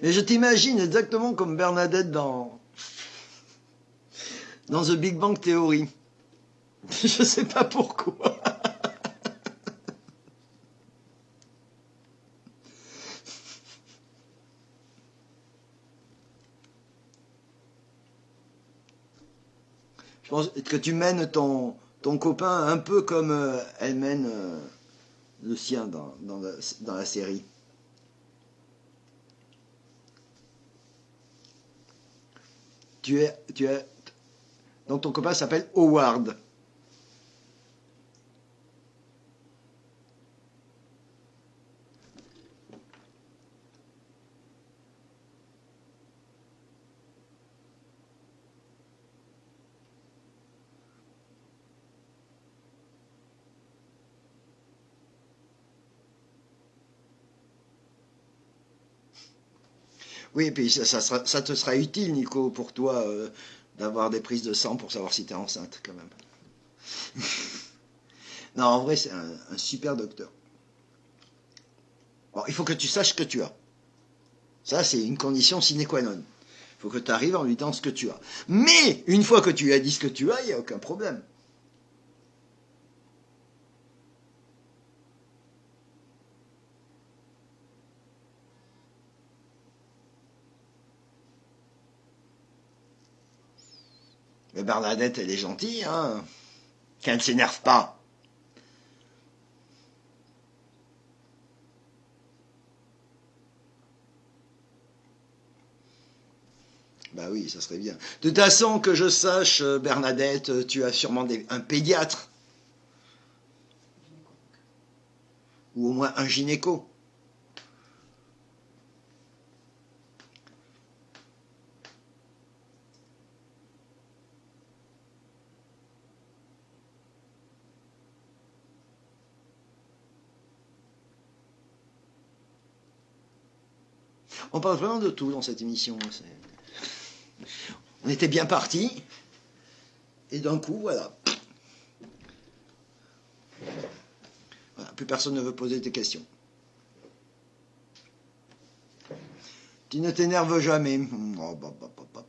Mais je t'imagine exactement comme Bernadette dans The Big Bang Theory. Je sais pas pourquoi. Je pense que tu mènes ton copain un peu comme elle mène le sien dans la série. Donc ton copain s'appelle Howard. Oui, et puis ça te sera utile, Nico, pour toi, d'avoir des prises de sang pour savoir si tu es enceinte, quand même. Non, en vrai, c'est un super docteur. Bon, il faut que tu saches ce que tu as. Ça, c'est une condition sine qua non. Il faut que tu arrives en lui disant ce que tu as. Mais, une fois que tu lui as dit ce que tu as, il n'y a aucun problème. Mais Bernadette, elle est gentille, hein. Qu'elle ne s'énerve pas. Bah oui, ça serait bien. De toute façon, que je sache, Bernadette, tu as sûrement un pédiatre. Ou au moins un gynéco. On parle vraiment de tout dans cette émission. On était bien partis. Et d'un coup, voilà. Voilà. Plus personne ne veut poser des questions. Tu ne t'énerves jamais. Oh, bah, bah, bah, bah.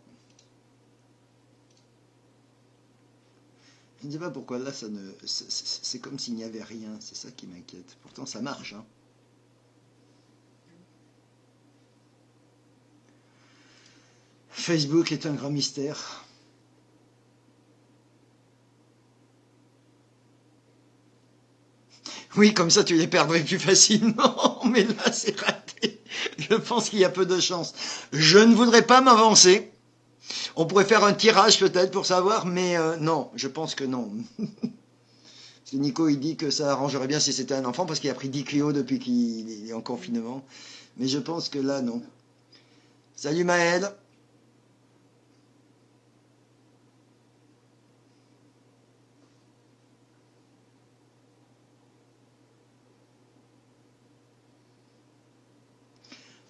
Je ne sais pas pourquoi là, c'est comme s'il n'y avait rien. C'est ça qui m'inquiète. Pourtant, ça marche, hein. Facebook est un grand mystère. Oui, comme ça tu les perdrais plus facilement, mais là c'est raté. Je pense qu'il y a peu de chance. Je ne voudrais pas m'avancer. On pourrait faire un tirage peut-être pour savoir, mais non, je pense que non. Parce que Nico il dit que ça arrangerait bien si c'était un enfant parce qu'il a pris 10 kilos depuis qu'il est en confinement. Mais je pense que là non. Salut Maël.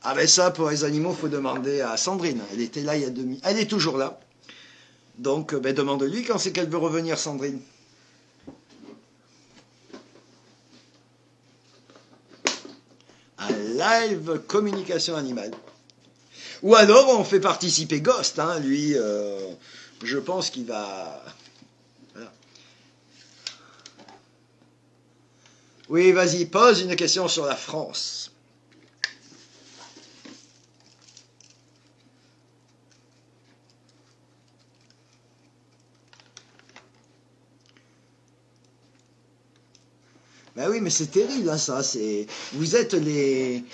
Ah ben ça, pour les animaux, faut demander à Sandrine. Elle était là il y a 2 minutes. Elle est toujours là. Donc, ben, demande-lui quand c'est qu'elle veut revenir, Sandrine. Un live communication animale. Ou alors, on fait participer Ghost. Hein. Lui, je pense qu'il va... Voilà. Oui, vas-y, pose une question sur la France. Ben oui, mais c'est terrible, hein, ça. Vous êtes les...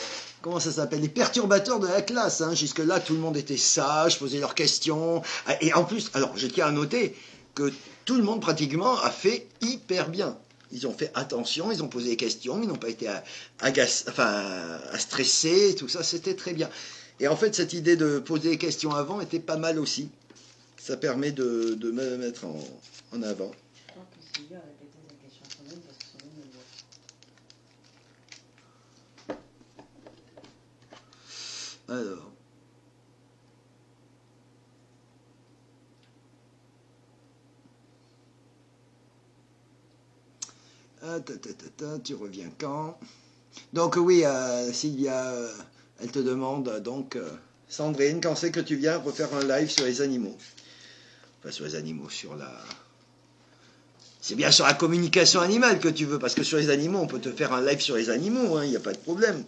Comment ça s'appelle? Les perturbateurs de la classe. Hein. Jusque-là, tout le monde était sage, posait leurs questions. Et en plus, alors, je tiens à noter que tout le monde, pratiquement, a fait hyper bien. Ils ont fait attention, ils ont posé des questions, ils n'ont pas été à stresser, tout ça, c'était très bien. Et en fait, cette idée de poser des questions avant était pas mal aussi. Ça permet de me mettre en avant. Je crois que Sylvia a répété sa question à Sandrine parce que Sandrine le voit. Alors. Ah, tu reviens quand? Donc oui, Sylvia, Elle te demande donc, Sandrine, quand c'est que tu viens refaire un live sur les animaux? Enfin, sur les animaux, sur la... C'est bien sur la communication animale que tu veux, parce que sur les animaux, on peut te faire un live sur les animaux, hein, il n'y a pas de problème.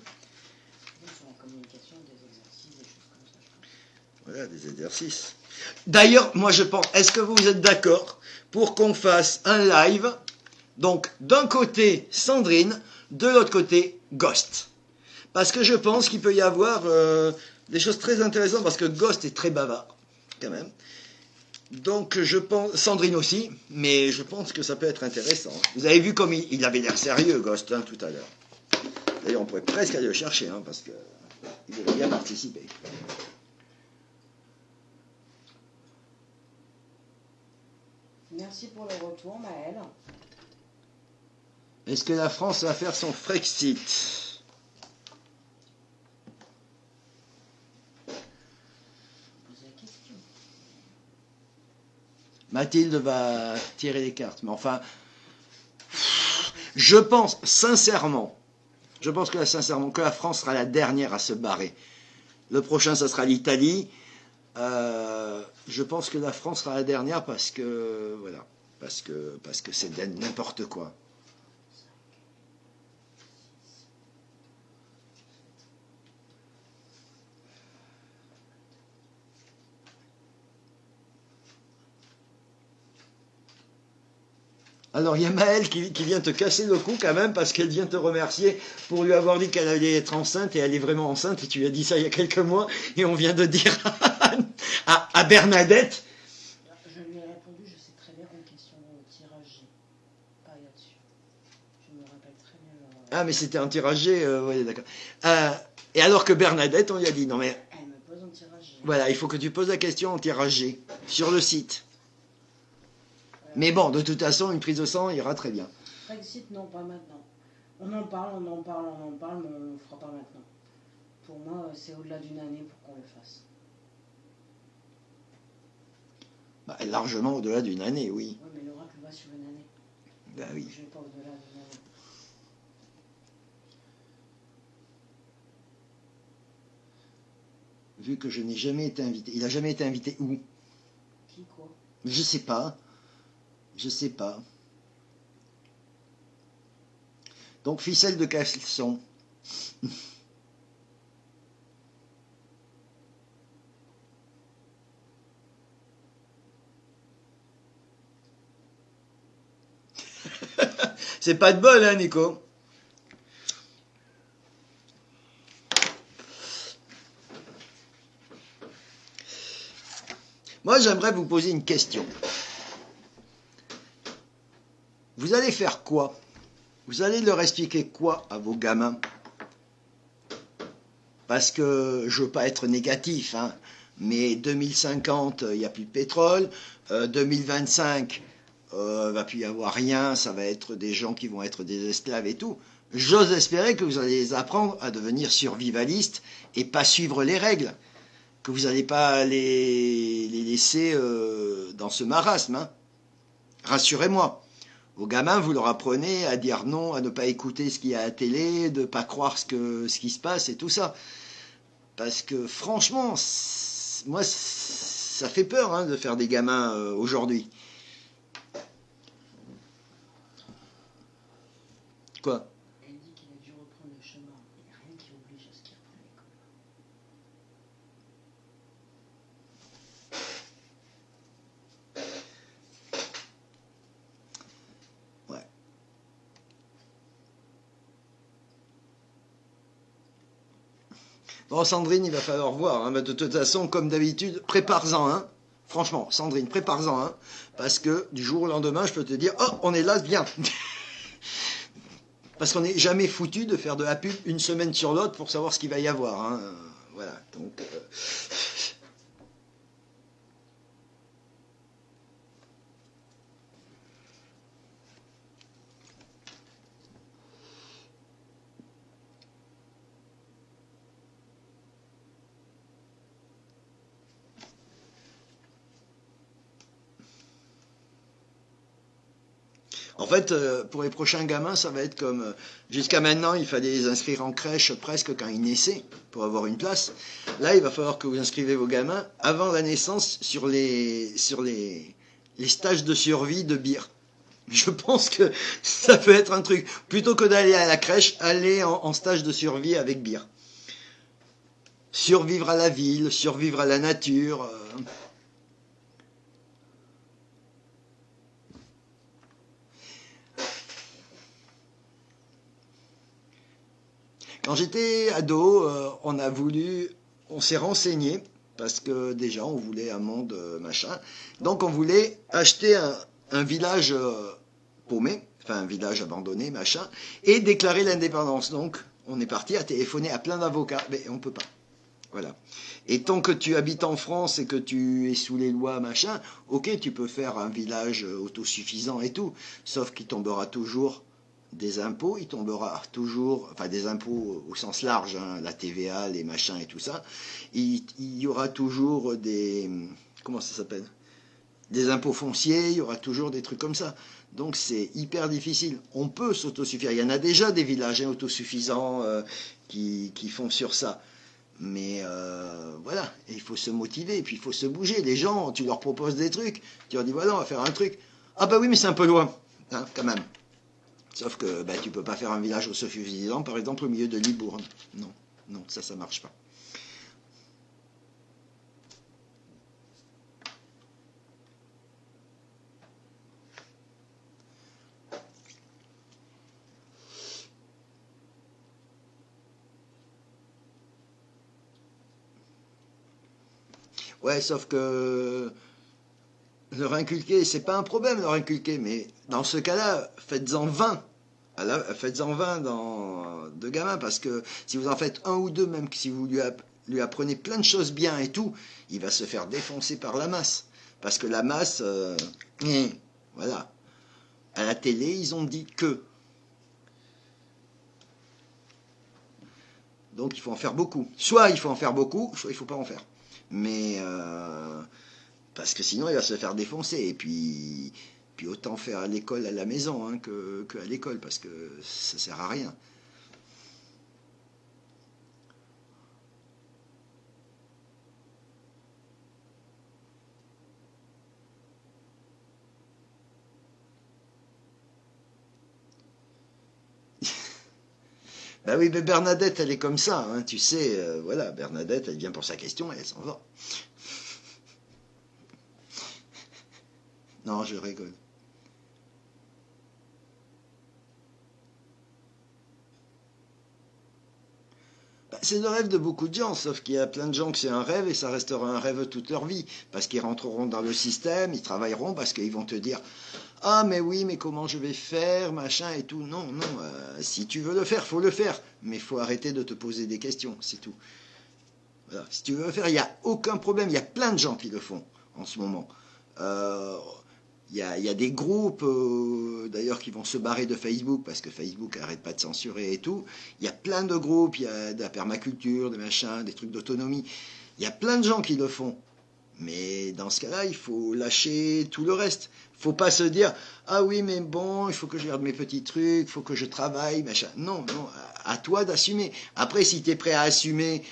Sur la communication, des exercices, des choses comme ça, je pense. Voilà, des exercices. D'ailleurs, moi je pense, est-ce que vous êtes d'accord pour qu'on fasse un live, donc d'un côté Sandrine, de l'autre côté Ghost? Parce que je pense qu'il peut y avoir des choses très intéressantes, parce que Ghost est très bavard, quand même. Donc je pense, Sandrine aussi, mais je pense que ça peut être intéressant. Vous avez vu comme il avait l'air sérieux, Ghost, hein, tout à l'heure. D'ailleurs, on pourrait presque aller le chercher, hein, parce qu'il devrait bien participer. Merci pour le retour, Maëlle. Est-ce que la France va faire son Frexit? Posez la question. Mathilde va tirer les cartes. Mais enfin, je pense sincèrement que la France sera la dernière à se barrer. Le prochain, ça sera l'Italie. Je pense que la France sera la dernière parce que, voilà, parce que c'est n'importe quoi. Alors il y a Maëlle qui vient te casser le cou quand même parce qu'elle vient te remercier pour lui avoir dit qu'elle allait être enceinte et elle est vraiment enceinte et tu lui as dit ça il y a quelques mois et on vient de dire à Bernadette. Je lui ai répondu, je sais très bien une question au tirage G. Pas là-dessus. Je me rappelle très bien leur... Ah mais c'était un tirage G, ouais d'accord. Et alors que Bernadette on lui a dit non mais Elle me pose un tirage G. voilà il faut que tu poses la question en tirage G sur le site. Mais bon, de toute façon, une prise de sang ira très bien. Frexit, non, pas maintenant. On en parle, mais on ne le fera pas maintenant. Pour moi, c'est au-delà d'une année pour qu'on le fasse. Bah, largement au-delà d'une année, oui. Oui, mais l'oracle va sur une année. Bah oui. Je ne vais pas au-delà d'une année. Vu que je n'ai jamais été invité. Il n'a jamais été invité où? Qui, quoi? Je sais pas. Je sais pas. Donc, ficelle de caleçon. C'est pas de bol, hein, Nico? Moi, j'aimerais vous poser une question. Vous allez faire quoi? Vous allez leur expliquer quoi à vos gamins? Parce que je veux pas être négatif, hein, mais 2050, il n'y a plus de pétrole. 2025, va plus y avoir rien. Ça va être des gens qui vont être des esclaves et tout. J'ose espérer que vous allez les apprendre à devenir survivalistes et pas suivre les règles. Que vous n'allez pas les laisser dans ce marasme. Hein. Rassurez-moi. Aux gamins, vous leur apprenez à dire non, à ne pas écouter ce qu'il y a à la télé, de ne pas croire ce qui se passe et tout ça. Parce que franchement, moi, ça fait peur hein, de faire des gamins aujourd'hui. Quoi? Elle dit qu'il a dû reprendre le chemin. Il n'y a rien qui oblige à ce qu'il reprenne l'école. Ouais. Bon, Sandrine, il va falloir voir. Hein. De toute façon, comme d'habitude, prépare-en un. Hein. Franchement, Sandrine, prépare-en un. Hein. Parce que du jour au lendemain, je peux te dire, oh, on est là, bien. Parce qu'on n'est jamais foutu de faire de la pub une semaine sur l'autre pour savoir ce qu'il va y avoir. Hein. Voilà, donc... fait, pour les prochains gamins, ça va être comme... jusqu'à maintenant, il fallait les inscrire en crèche presque quand ils naissaient pour avoir une place. Là, il va falloir que vous inscrivez vos gamins avant la naissance sur les stages de survie de Bir. Je pense que ça peut être un truc. Plutôt que d'aller à la crèche, aller en stage de survie avec Bir. Survivre à la ville, survivre à la nature... Quand j'étais ado, on s'est renseigné, parce que déjà on voulait un monde machin, donc on voulait acheter un village paumé, enfin un village abandonné, machin, et déclarer l'indépendance. Donc on est parti à téléphoner à plein d'avocats, mais on peut pas. Voilà. Et tant que tu habites en France et que tu es sous les lois, machin, ok, tu peux faire un village autosuffisant et tout, sauf qu'il tombera toujours des impôts, il tombera toujours, enfin des impôts au sens large, hein, la TVA, les machins et tout ça, il y aura toujours des, comment ça s'appelle, des impôts fonciers, il y aura toujours des trucs comme ça. Donc c'est hyper difficile. On peut s'autosuffire, il y en a déjà des villages autosuffisants qui font sur ça. Mais voilà, et il faut se motiver, et puis il faut se bouger. Les gens, tu leur proposes des trucs, tu leur dis voilà, on va faire un truc. Ah bah oui, mais c'est un peu loin, hein, quand même. Sauf que bah, tu peux pas faire un village autosuffisant, par exemple, au milieu de Libourne. Non, non, ça marche pas. Ouais, sauf que leur inculquer, c'est pas un problème leur inculquer, mais dans ce cas-là, faites-en 20. Faites-en 20 de gamins, parce que si vous en faites un ou deux, même si vous lui apprenez plein de choses bien et tout, il va se faire défoncer par la masse. Parce que la masse, voilà. À la télé, ils ont dit que. Donc il faut en faire beaucoup. Soit il faut en faire beaucoup, soit il ne faut pas en faire. Mais parce que sinon il va se faire défoncer. Et puis autant faire à l'école à la maison hein, que à l'école, parce que ça sert à rien. Bah oui, mais Bernadette, elle est comme ça, hein, tu sais, voilà, Bernadette, elle vient pour sa question et elle s'en va. Non, je rigole. Bah, c'est le rêve de beaucoup de gens, sauf qu'il y a plein de gens que c'est un rêve et ça restera un rêve toute leur vie, parce qu'ils rentreront dans le système, ils travailleront, parce qu'ils vont te dire « Ah, mais oui, mais comment je vais faire, machin et tout. » Non, non, si tu veux le faire, faut le faire, mais il faut arrêter de te poser des questions, c'est tout. Voilà. Si tu veux le faire, il n'y a aucun problème, il y a plein de gens qui le font en ce moment. Il y a des groupes, d'ailleurs, qui vont se barrer de Facebook, parce que Facebook n'arrête pas de censurer et tout. Il y a plein de groupes, il y a de la permaculture, des machins, des trucs d'autonomie. Il y a plein de gens qui le font. Mais dans ce cas-là, il faut lâcher tout le reste. Il ne faut pas se dire « Ah oui, mais bon, il faut que je garde mes petits trucs, il faut que je travaille, machin. » Non, non, à toi d'assumer. Après, si tu es prêt à assumer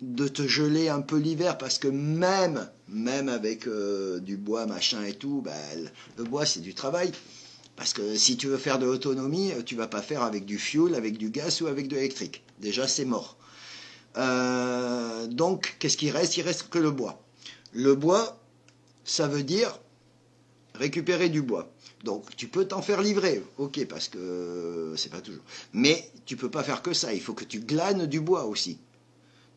de te geler un peu l'hiver, parce que même avec du bois, machin et tout, bah, le bois, c'est du travail. Parce que si tu veux faire de l'autonomie, tu vas pas faire avec du fioul, avec du gaz ou avec de l'électrique. Déjà, c'est mort. Donc, qu'est-ce qu'il reste? Il reste que le bois. Le bois, ça veut dire récupérer du bois. Donc, tu peux t'en faire livrer, ok, parce que c'est pas toujours. Mais tu peux pas faire que ça, il faut que tu glanes du bois aussi.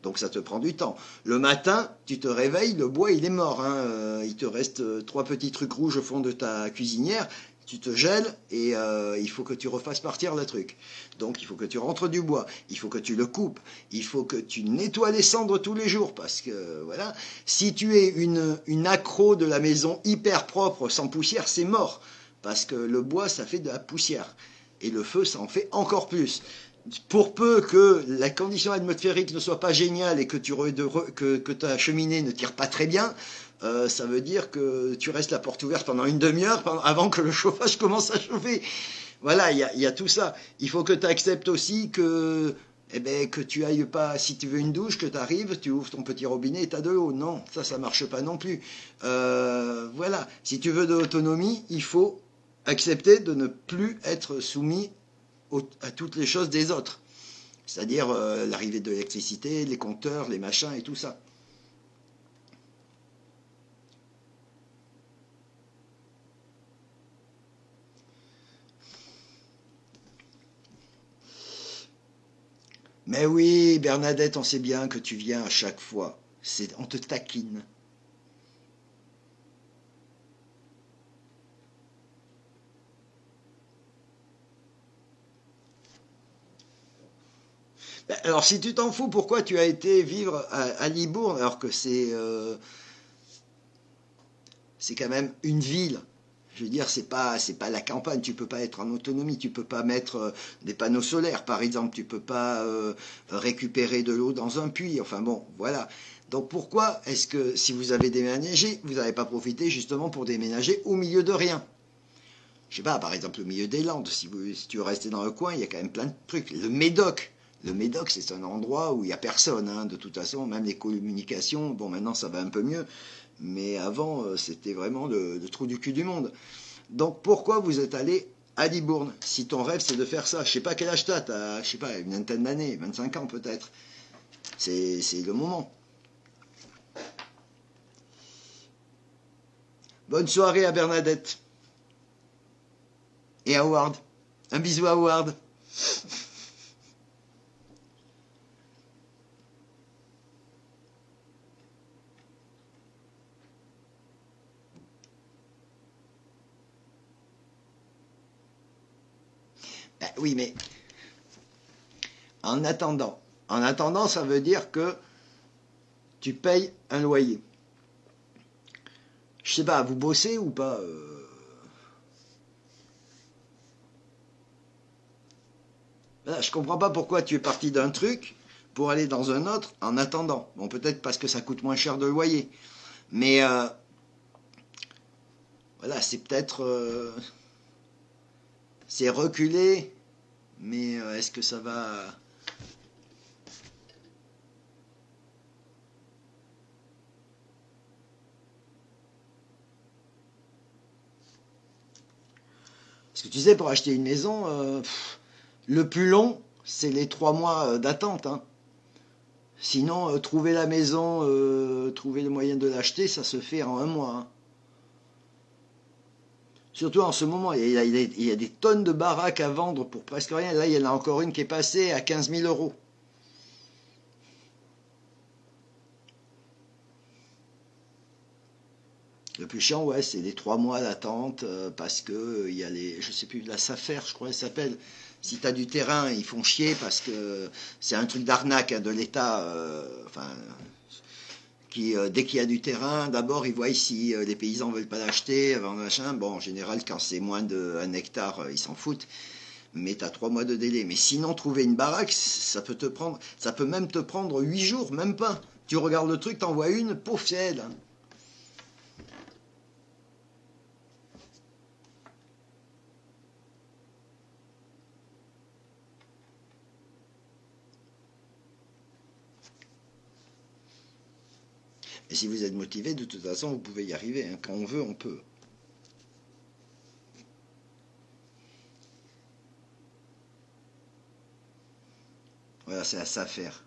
Donc ça te prend du temps. Le matin, tu te réveilles, le bois il est mort. Hein. Il te reste 3 petits trucs rouges au fond de ta cuisinière. Tu te gèles et il faut que tu refasses partir le truc. Donc il faut que tu rentres du bois. Il faut que tu le coupes. Il faut que tu nettoies les cendres tous les jours. Parce que voilà, si tu es une accro de la maison hyper propre, sans poussière, c'est mort. Parce que le bois, ça fait de la poussière. Et le feu, ça en fait encore plus. Pour peu que la condition atmosphérique ne soit pas géniale et que ta cheminée ne tire pas très bien, ça veut dire que tu restes la porte ouverte pendant une demi-heure avant que le chauffage commence à chauffer. Voilà, il y a tout ça. Il faut que tu acceptes aussi que, eh ben, que tu ailles pas, si tu veux une douche, que tu arrives, tu ouvres ton petit robinet et tu as de l'eau. Non, ça marche pas non plus. Voilà, si tu veux de l'autonomie, il faut accepter de ne plus être soumis à toutes les choses des autres. C'est-à-dire l'arrivée de l'électricité, les compteurs, les machins et tout ça. Mais oui, Bernadette, on sait bien que tu viens à chaque fois. On te taquine. Ben, alors, si tu t'en fous, pourquoi tu as été vivre à Libourne alors que c'est quand même une ville? Je veux dire, c'est pas la campagne. Tu peux pas être en autonomie. Tu peux pas mettre des panneaux solaires, par exemple. Tu peux pas récupérer de l'eau dans un puits. Enfin bon, voilà. Donc pourquoi est-ce que si vous avez déménagé, vous n'avez pas profité justement pour déménager au milieu de rien? Je sais pas, par exemple au milieu des Landes. Si tu veux rester dans le coin, il y a quand même plein de trucs. Le Médoc. Le Médoc, c'est un endroit où il n'y a personne, hein, de toute façon, même les communications, bon, maintenant ça va un peu mieux, mais avant, c'était vraiment le trou du cul du monde. Donc, pourquoi vous êtes allé à Libourne, si ton rêve, c'est de faire ça? Je sais pas quel âge t'as, je sais pas, une vingtaine d'années, 25 ans peut-être. C'est le moment. Bonne soirée à Bernadette. Et à Howard. Un bisou à Howard. Ben oui, mais en attendant, ça veut dire que tu payes un loyer. Je sais pas, vous bossez ou pas Voilà, je comprends pas pourquoi tu es parti d'un truc pour aller dans un autre en attendant. Bon, peut-être parce que ça coûte moins cher de loyer. Mais voilà, c'est peut-être... c'est reculé, mais est-ce que ça va... Parce que tu sais, pour acheter une maison, le plus long, c'est les 3 mois d'attente. Hein. Sinon, trouver la maison, trouver le moyen de l'acheter, ça se fait en 1 mois. Hein. Surtout en ce moment, il y a des tonnes de baraques à vendre pour presque rien. Là, il y en a encore une qui est passée à 15 000 €. Le plus chiant, ouais, c'est les 3 mois d'attente parce que il y a les, je sais plus, la SAFER, je crois, elle s'appelle. Si tu as du terrain, ils font chier parce que c'est un truc d'arnaque hein, de l'État. Enfin, qui, dès qu'il y a du terrain, d'abord ils voient si les paysans veulent pas l'acheter, avant machin. Bon, en général, quand c'est moins d'1 hectare, ils s'en foutent. Mais tu as 3 mois de délai. Mais sinon, trouver une baraque, ça peut même te prendre 8 jours, même pas. Tu regardes le truc, t'en vois une, pauvre, c'est elle. Hein. Et si vous êtes motivé, de toute façon, vous pouvez y arriver. Hein. Quand on veut, on peut. Voilà, c'est à ça faire.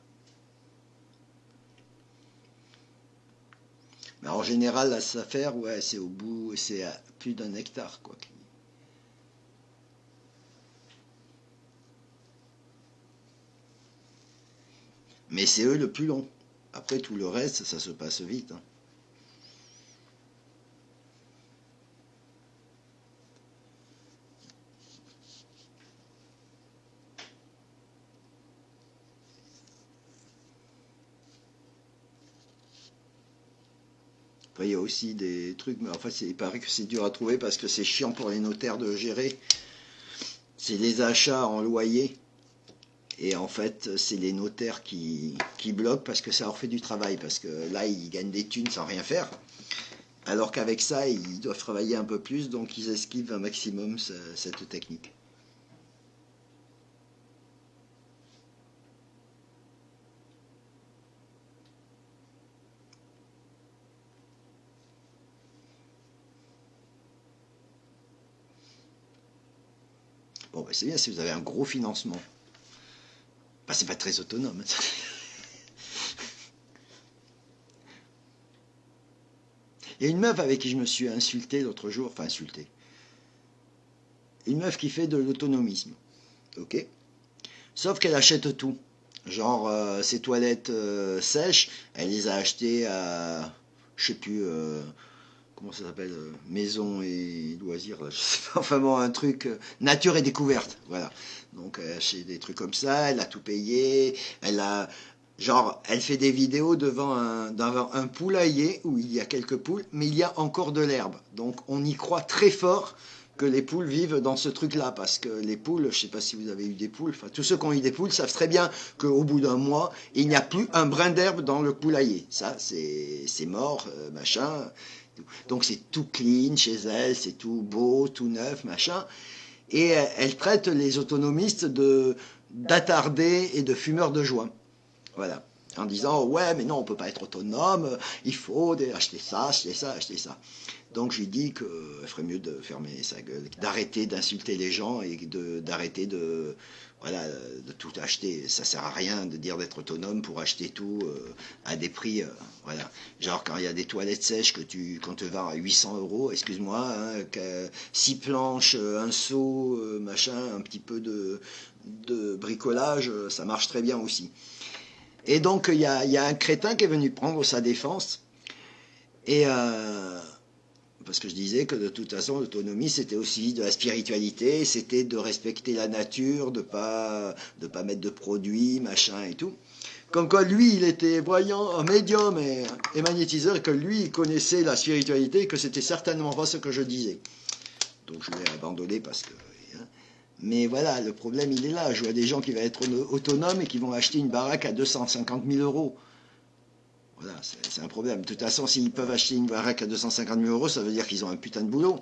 Mais en général, la SAFER, ouais, c'est au bout, c'est à plus d'1 hectare, quoi. Mais c'est eux le plus long. Après, tout le reste, ça se passe vite. Hein. Après, il y a aussi des trucs, mais enfin, il paraît que c'est dur à trouver parce que c'est chiant pour les notaires de gérer. C'est des achats en loyer. Et en fait, c'est les notaires qui bloquent parce que ça leur fait du travail, parce que là, ils gagnent des thunes sans rien faire. Alors qu'avec ça, ils doivent travailler un peu plus, donc ils esquivent un maximum cette technique. Bon, ben c'est bien si vous avez un gros financement. Ben, c'est pas très autonome. Il y a une meuf avec qui je me suis insulté l'autre jour, enfin insulté. Une meuf qui fait de l'autonomisme, ok? Sauf qu'elle achète tout. Genre, ses toilettes sèches, elle les a achetées à, je sais plus, comment ça s'appelle, maison et loisirs, là, je sais pas, enfin bon, un truc, nature et découverte, voilà. Donc, elle achète des trucs comme ça, elle a tout payé, elle a, genre, elle fait des vidéos devant un poulailler où il y a quelques poules, mais il y a encore de l'herbe. Donc, on y croit très fort que les poules vivent dans ce truc-là, parce que les poules, je sais pas si vous avez eu des poules, enfin, tous ceux qui ont eu des poules savent très bien qu'au bout d'un mois, il n'y a plus un brin d'herbe dans le poulailler. Ça, c'est mort, machin. Donc, c'est tout clean chez elle, c'est tout beau, tout neuf, machin. Et elle traite les autonomistes d'attardés et de fumeurs de joint. Voilà. En disant, ouais, mais non, on peut pas être autonome, il faut acheter ça, acheter ça, acheter ça. Donc je lui dis qu'il ferait mieux de fermer sa gueule, d'arrêter d'insulter les gens et d'arrêter voilà, de tout acheter. Ça sert à rien de dire d'être autonome pour acheter tout à des prix. Voilà. Genre quand il y a des toilettes sèches qu'on te vend à 800 euros, excuse-moi, hein, 6 planches, un seau, machin, un petit peu de bricolage, ça marche très bien aussi. Et donc il y a un crétin qui est venu prendre sa défense et parce que je disais que de toute façon, l'autonomie, c'était aussi de la spiritualité, c'était de respecter la nature, de pas mettre de produits, machin et tout. Comme quoi, lui, il était voyant, médium et magnétiseur, et que lui, il connaissait la spiritualité, et que c'était certainement pas ce que je disais. Donc je l'ai abandonné parce que... Hein. Mais voilà, le problème, il est là. Je vois des gens qui vont être autonomes et qui vont acheter une baraque à 250 000 euros. Voilà, c'est un problème. De toute façon, s'ils peuvent acheter une baraque à 250 000 euros, ça veut dire qu'ils ont un putain de boulot.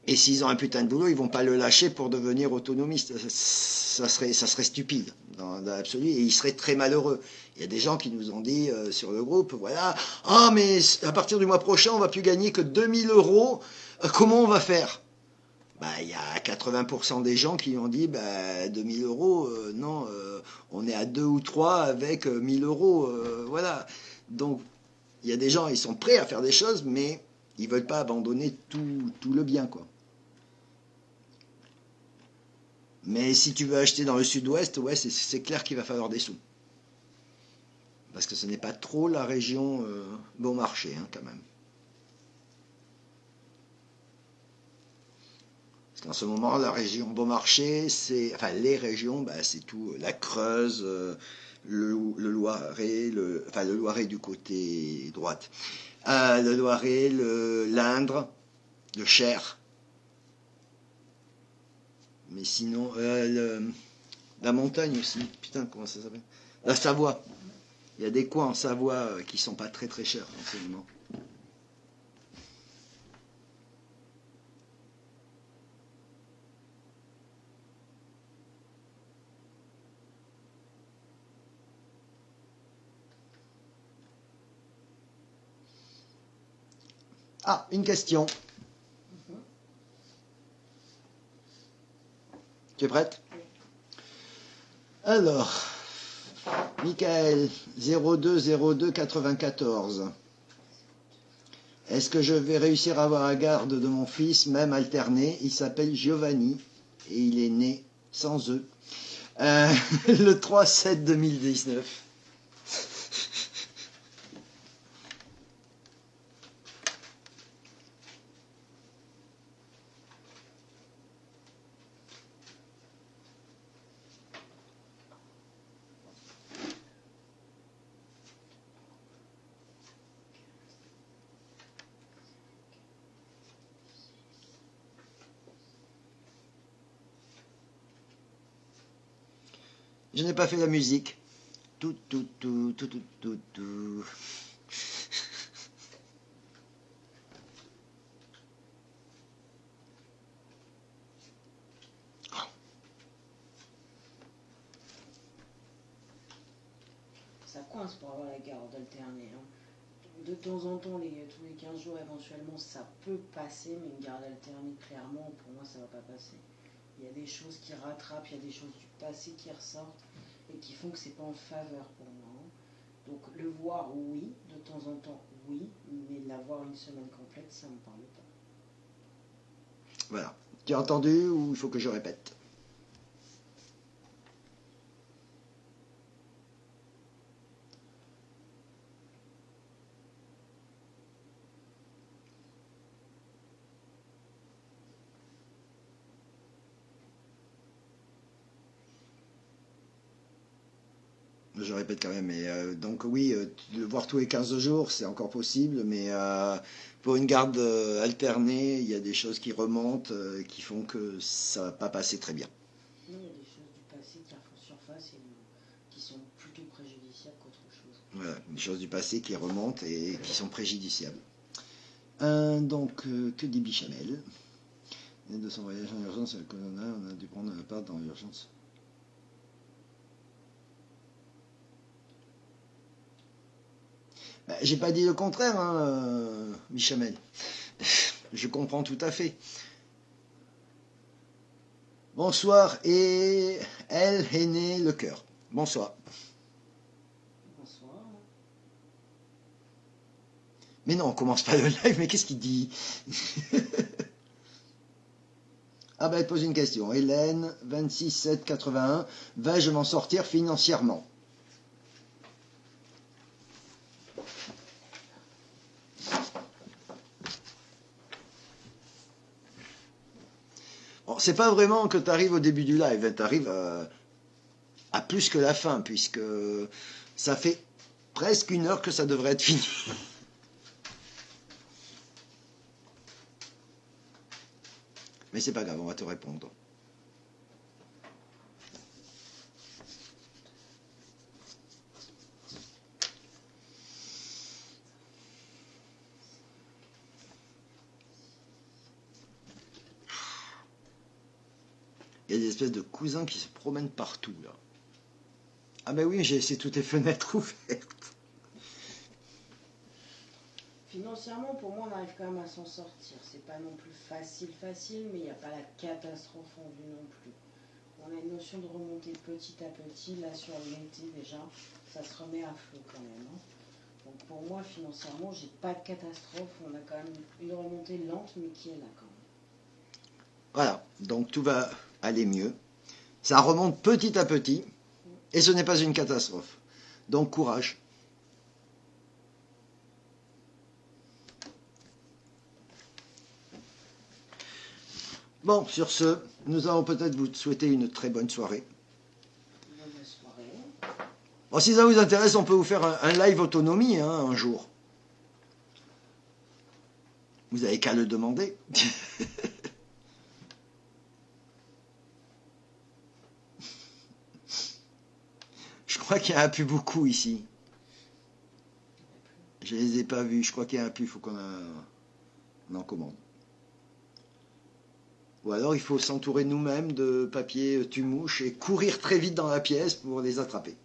Et s'ils ont un putain de boulot, ils vont pas le lâcher pour devenir autonomiste. Ça serait stupide, dans l'absolu, et ils seraient très malheureux. Il y a des gens qui nous ont dit sur le groupe, voilà, ah mais à partir du mois prochain, on va plus gagner que 2000 euros. Comment on va faire? Bah, il y a 80% des gens qui ont dit bah, 2000 euros, non, on est à 2 ou 3 avec 1000 euros, voilà. Donc, il y a des gens, ils sont prêts à faire des choses, mais ils veulent pas abandonner tout le bien, quoi. Mais si tu veux acheter dans le sud-ouest, ouais, c'est clair qu'il va falloir des sous. Parce que ce n'est pas trop la région bon marché, hein, quand même. En ce moment, la région Beaumarchais, enfin les régions, bah, c'est tout, la Creuse, le Loiret, enfin le Loiret du côté droite, le Loiret, l'Indre, le Cher, mais sinon, la montagne aussi, putain, comment ça s'appelle? La Savoie. Il y a des coins en Savoie qui sont pas très très chers en ce moment. Ah, une question. Tu es prête? Alors, Michael, 0202 94. Est-ce que je vais réussir à avoir la garde de mon fils, même alterné? Il s'appelle Giovanni et il est né sans eux. Le 3/7/2019. Je n'ai pas fait la musique. Tout. Ça coince pour avoir la garde alternée. Hein. De temps en temps, tous les 15 jours éventuellement, ça peut passer, mais une garde alternée, clairement, pour moi, ça va pas passer. Il y a des choses qui rattrapent, il y a des choses du passé qui ressortent et qui font que c'est pas en faveur pour moi. Hein. Donc le voir, oui, de temps en temps, oui, mais l'avoir une semaine complète, ça me parle pas. Voilà. Tu as entendu ou il faut que je répète? Je répète quand même, mais donc oui, le voir tous les 15 jours, c'est encore possible, mais pour une garde alternée, il y a des choses qui remontent, qui font que ça va pas passer très bien. Non, il y a des choses du passé qui refont surface et qui sont plutôt préjudiciables qu'autre chose. Voilà, des choses du passé qui remontent et qui sont préjudiciables. Donc, que dit Bichamel? De son voyage en urgence, on a dû prendre part dans l'urgence. J'ai pas dit le contraire, hein, Bichamel. Je comprends tout à fait. Bonsoir, et elle est née le cœur. Bonsoir. Bonsoir. Mais non, on commence pas le live, mais qu'est-ce qu'il dit? Ah ben, elle pose une question. Hélène, 26 7 81, vais-je m'en sortir financièrement? Bon, c'est pas vraiment que tu arrives au début du live, tu arrives à plus que la fin, puisque ça fait presque 1 heure que ça devrait être fini. Mais c'est pas grave, on va te répondre. Il y a des espèces de cousins qui se promènent partout, là. Ah ben oui, j'ai laissé toutes les fenêtres ouvertes. Financièrement, pour moi, on arrive quand même à s'en sortir. C'est pas non plus facile, mais il n'y a pas la catastrophe en vue non plus. On a une notion de remonter petit à petit. Là, sur l'été, déjà, ça se remet à flot quand même. Hein. Donc pour moi, financièrement, j'ai pas de catastrophe. On a quand même une remontée lente, mais qui est là quand même. Voilà, donc tout va aller mieux. Ça remonte petit à petit, et ce n'est pas une catastrophe. Donc courage. Bon, sur ce, nous allons peut-être vous souhaiter une très bonne soirée. Bonne soirée. Bon, si ça vous intéresse, on peut vous faire un live autonomie, hein, un jour. Vous n'avez qu'à le demander. Je crois qu'il y en a plus beaucoup ici. Je les ai pas vus. Je crois qu'il y en a plus. Il faut qu'on en commande. Ou alors il faut s'entourer nous-mêmes de papier tue-mouche et courir très vite dans la pièce pour les attraper.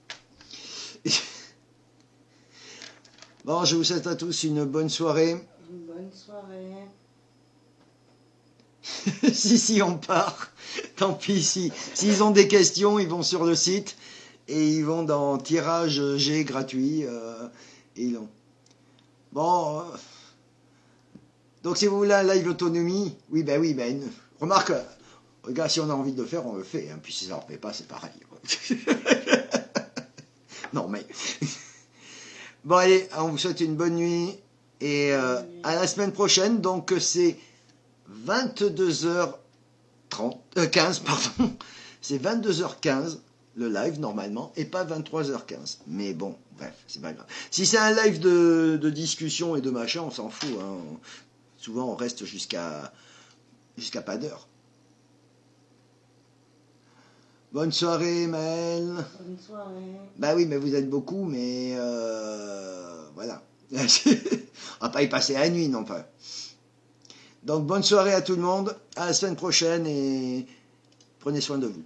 Bon, je vous souhaite à tous une bonne soirée. Une bonne soirée. si on part, tant pis. S'ils ont des questions, ils vont sur le site et ils vont dans tirage G gratuit. Et ils ont... Bon, donc si vous voulez un live autonomie, oui, remarque, regarde, si on a envie de le faire, on le fait. Hein, puis si ça ne plaît pas, c'est pareil. Non, mais... Bon, allez, on vous souhaite une bonne nuit. Et à la semaine prochaine. Donc, c'est 22h15, pardon. C'est 22h15, le live, normalement, et pas 23h15. Mais bon, bref, c'est pas grave. Si c'est un live de discussion et de machin, on s'en fout. Hein. Souvent, on reste jusqu'à pas d'heure. Bonne soirée, Maël. Bonne soirée. Bah oui, mais vous êtes beaucoup, mais voilà. On va pas y passer la nuit non pas. Donc bonne soirée à tout le monde, à la semaine prochaine et prenez soin de vous.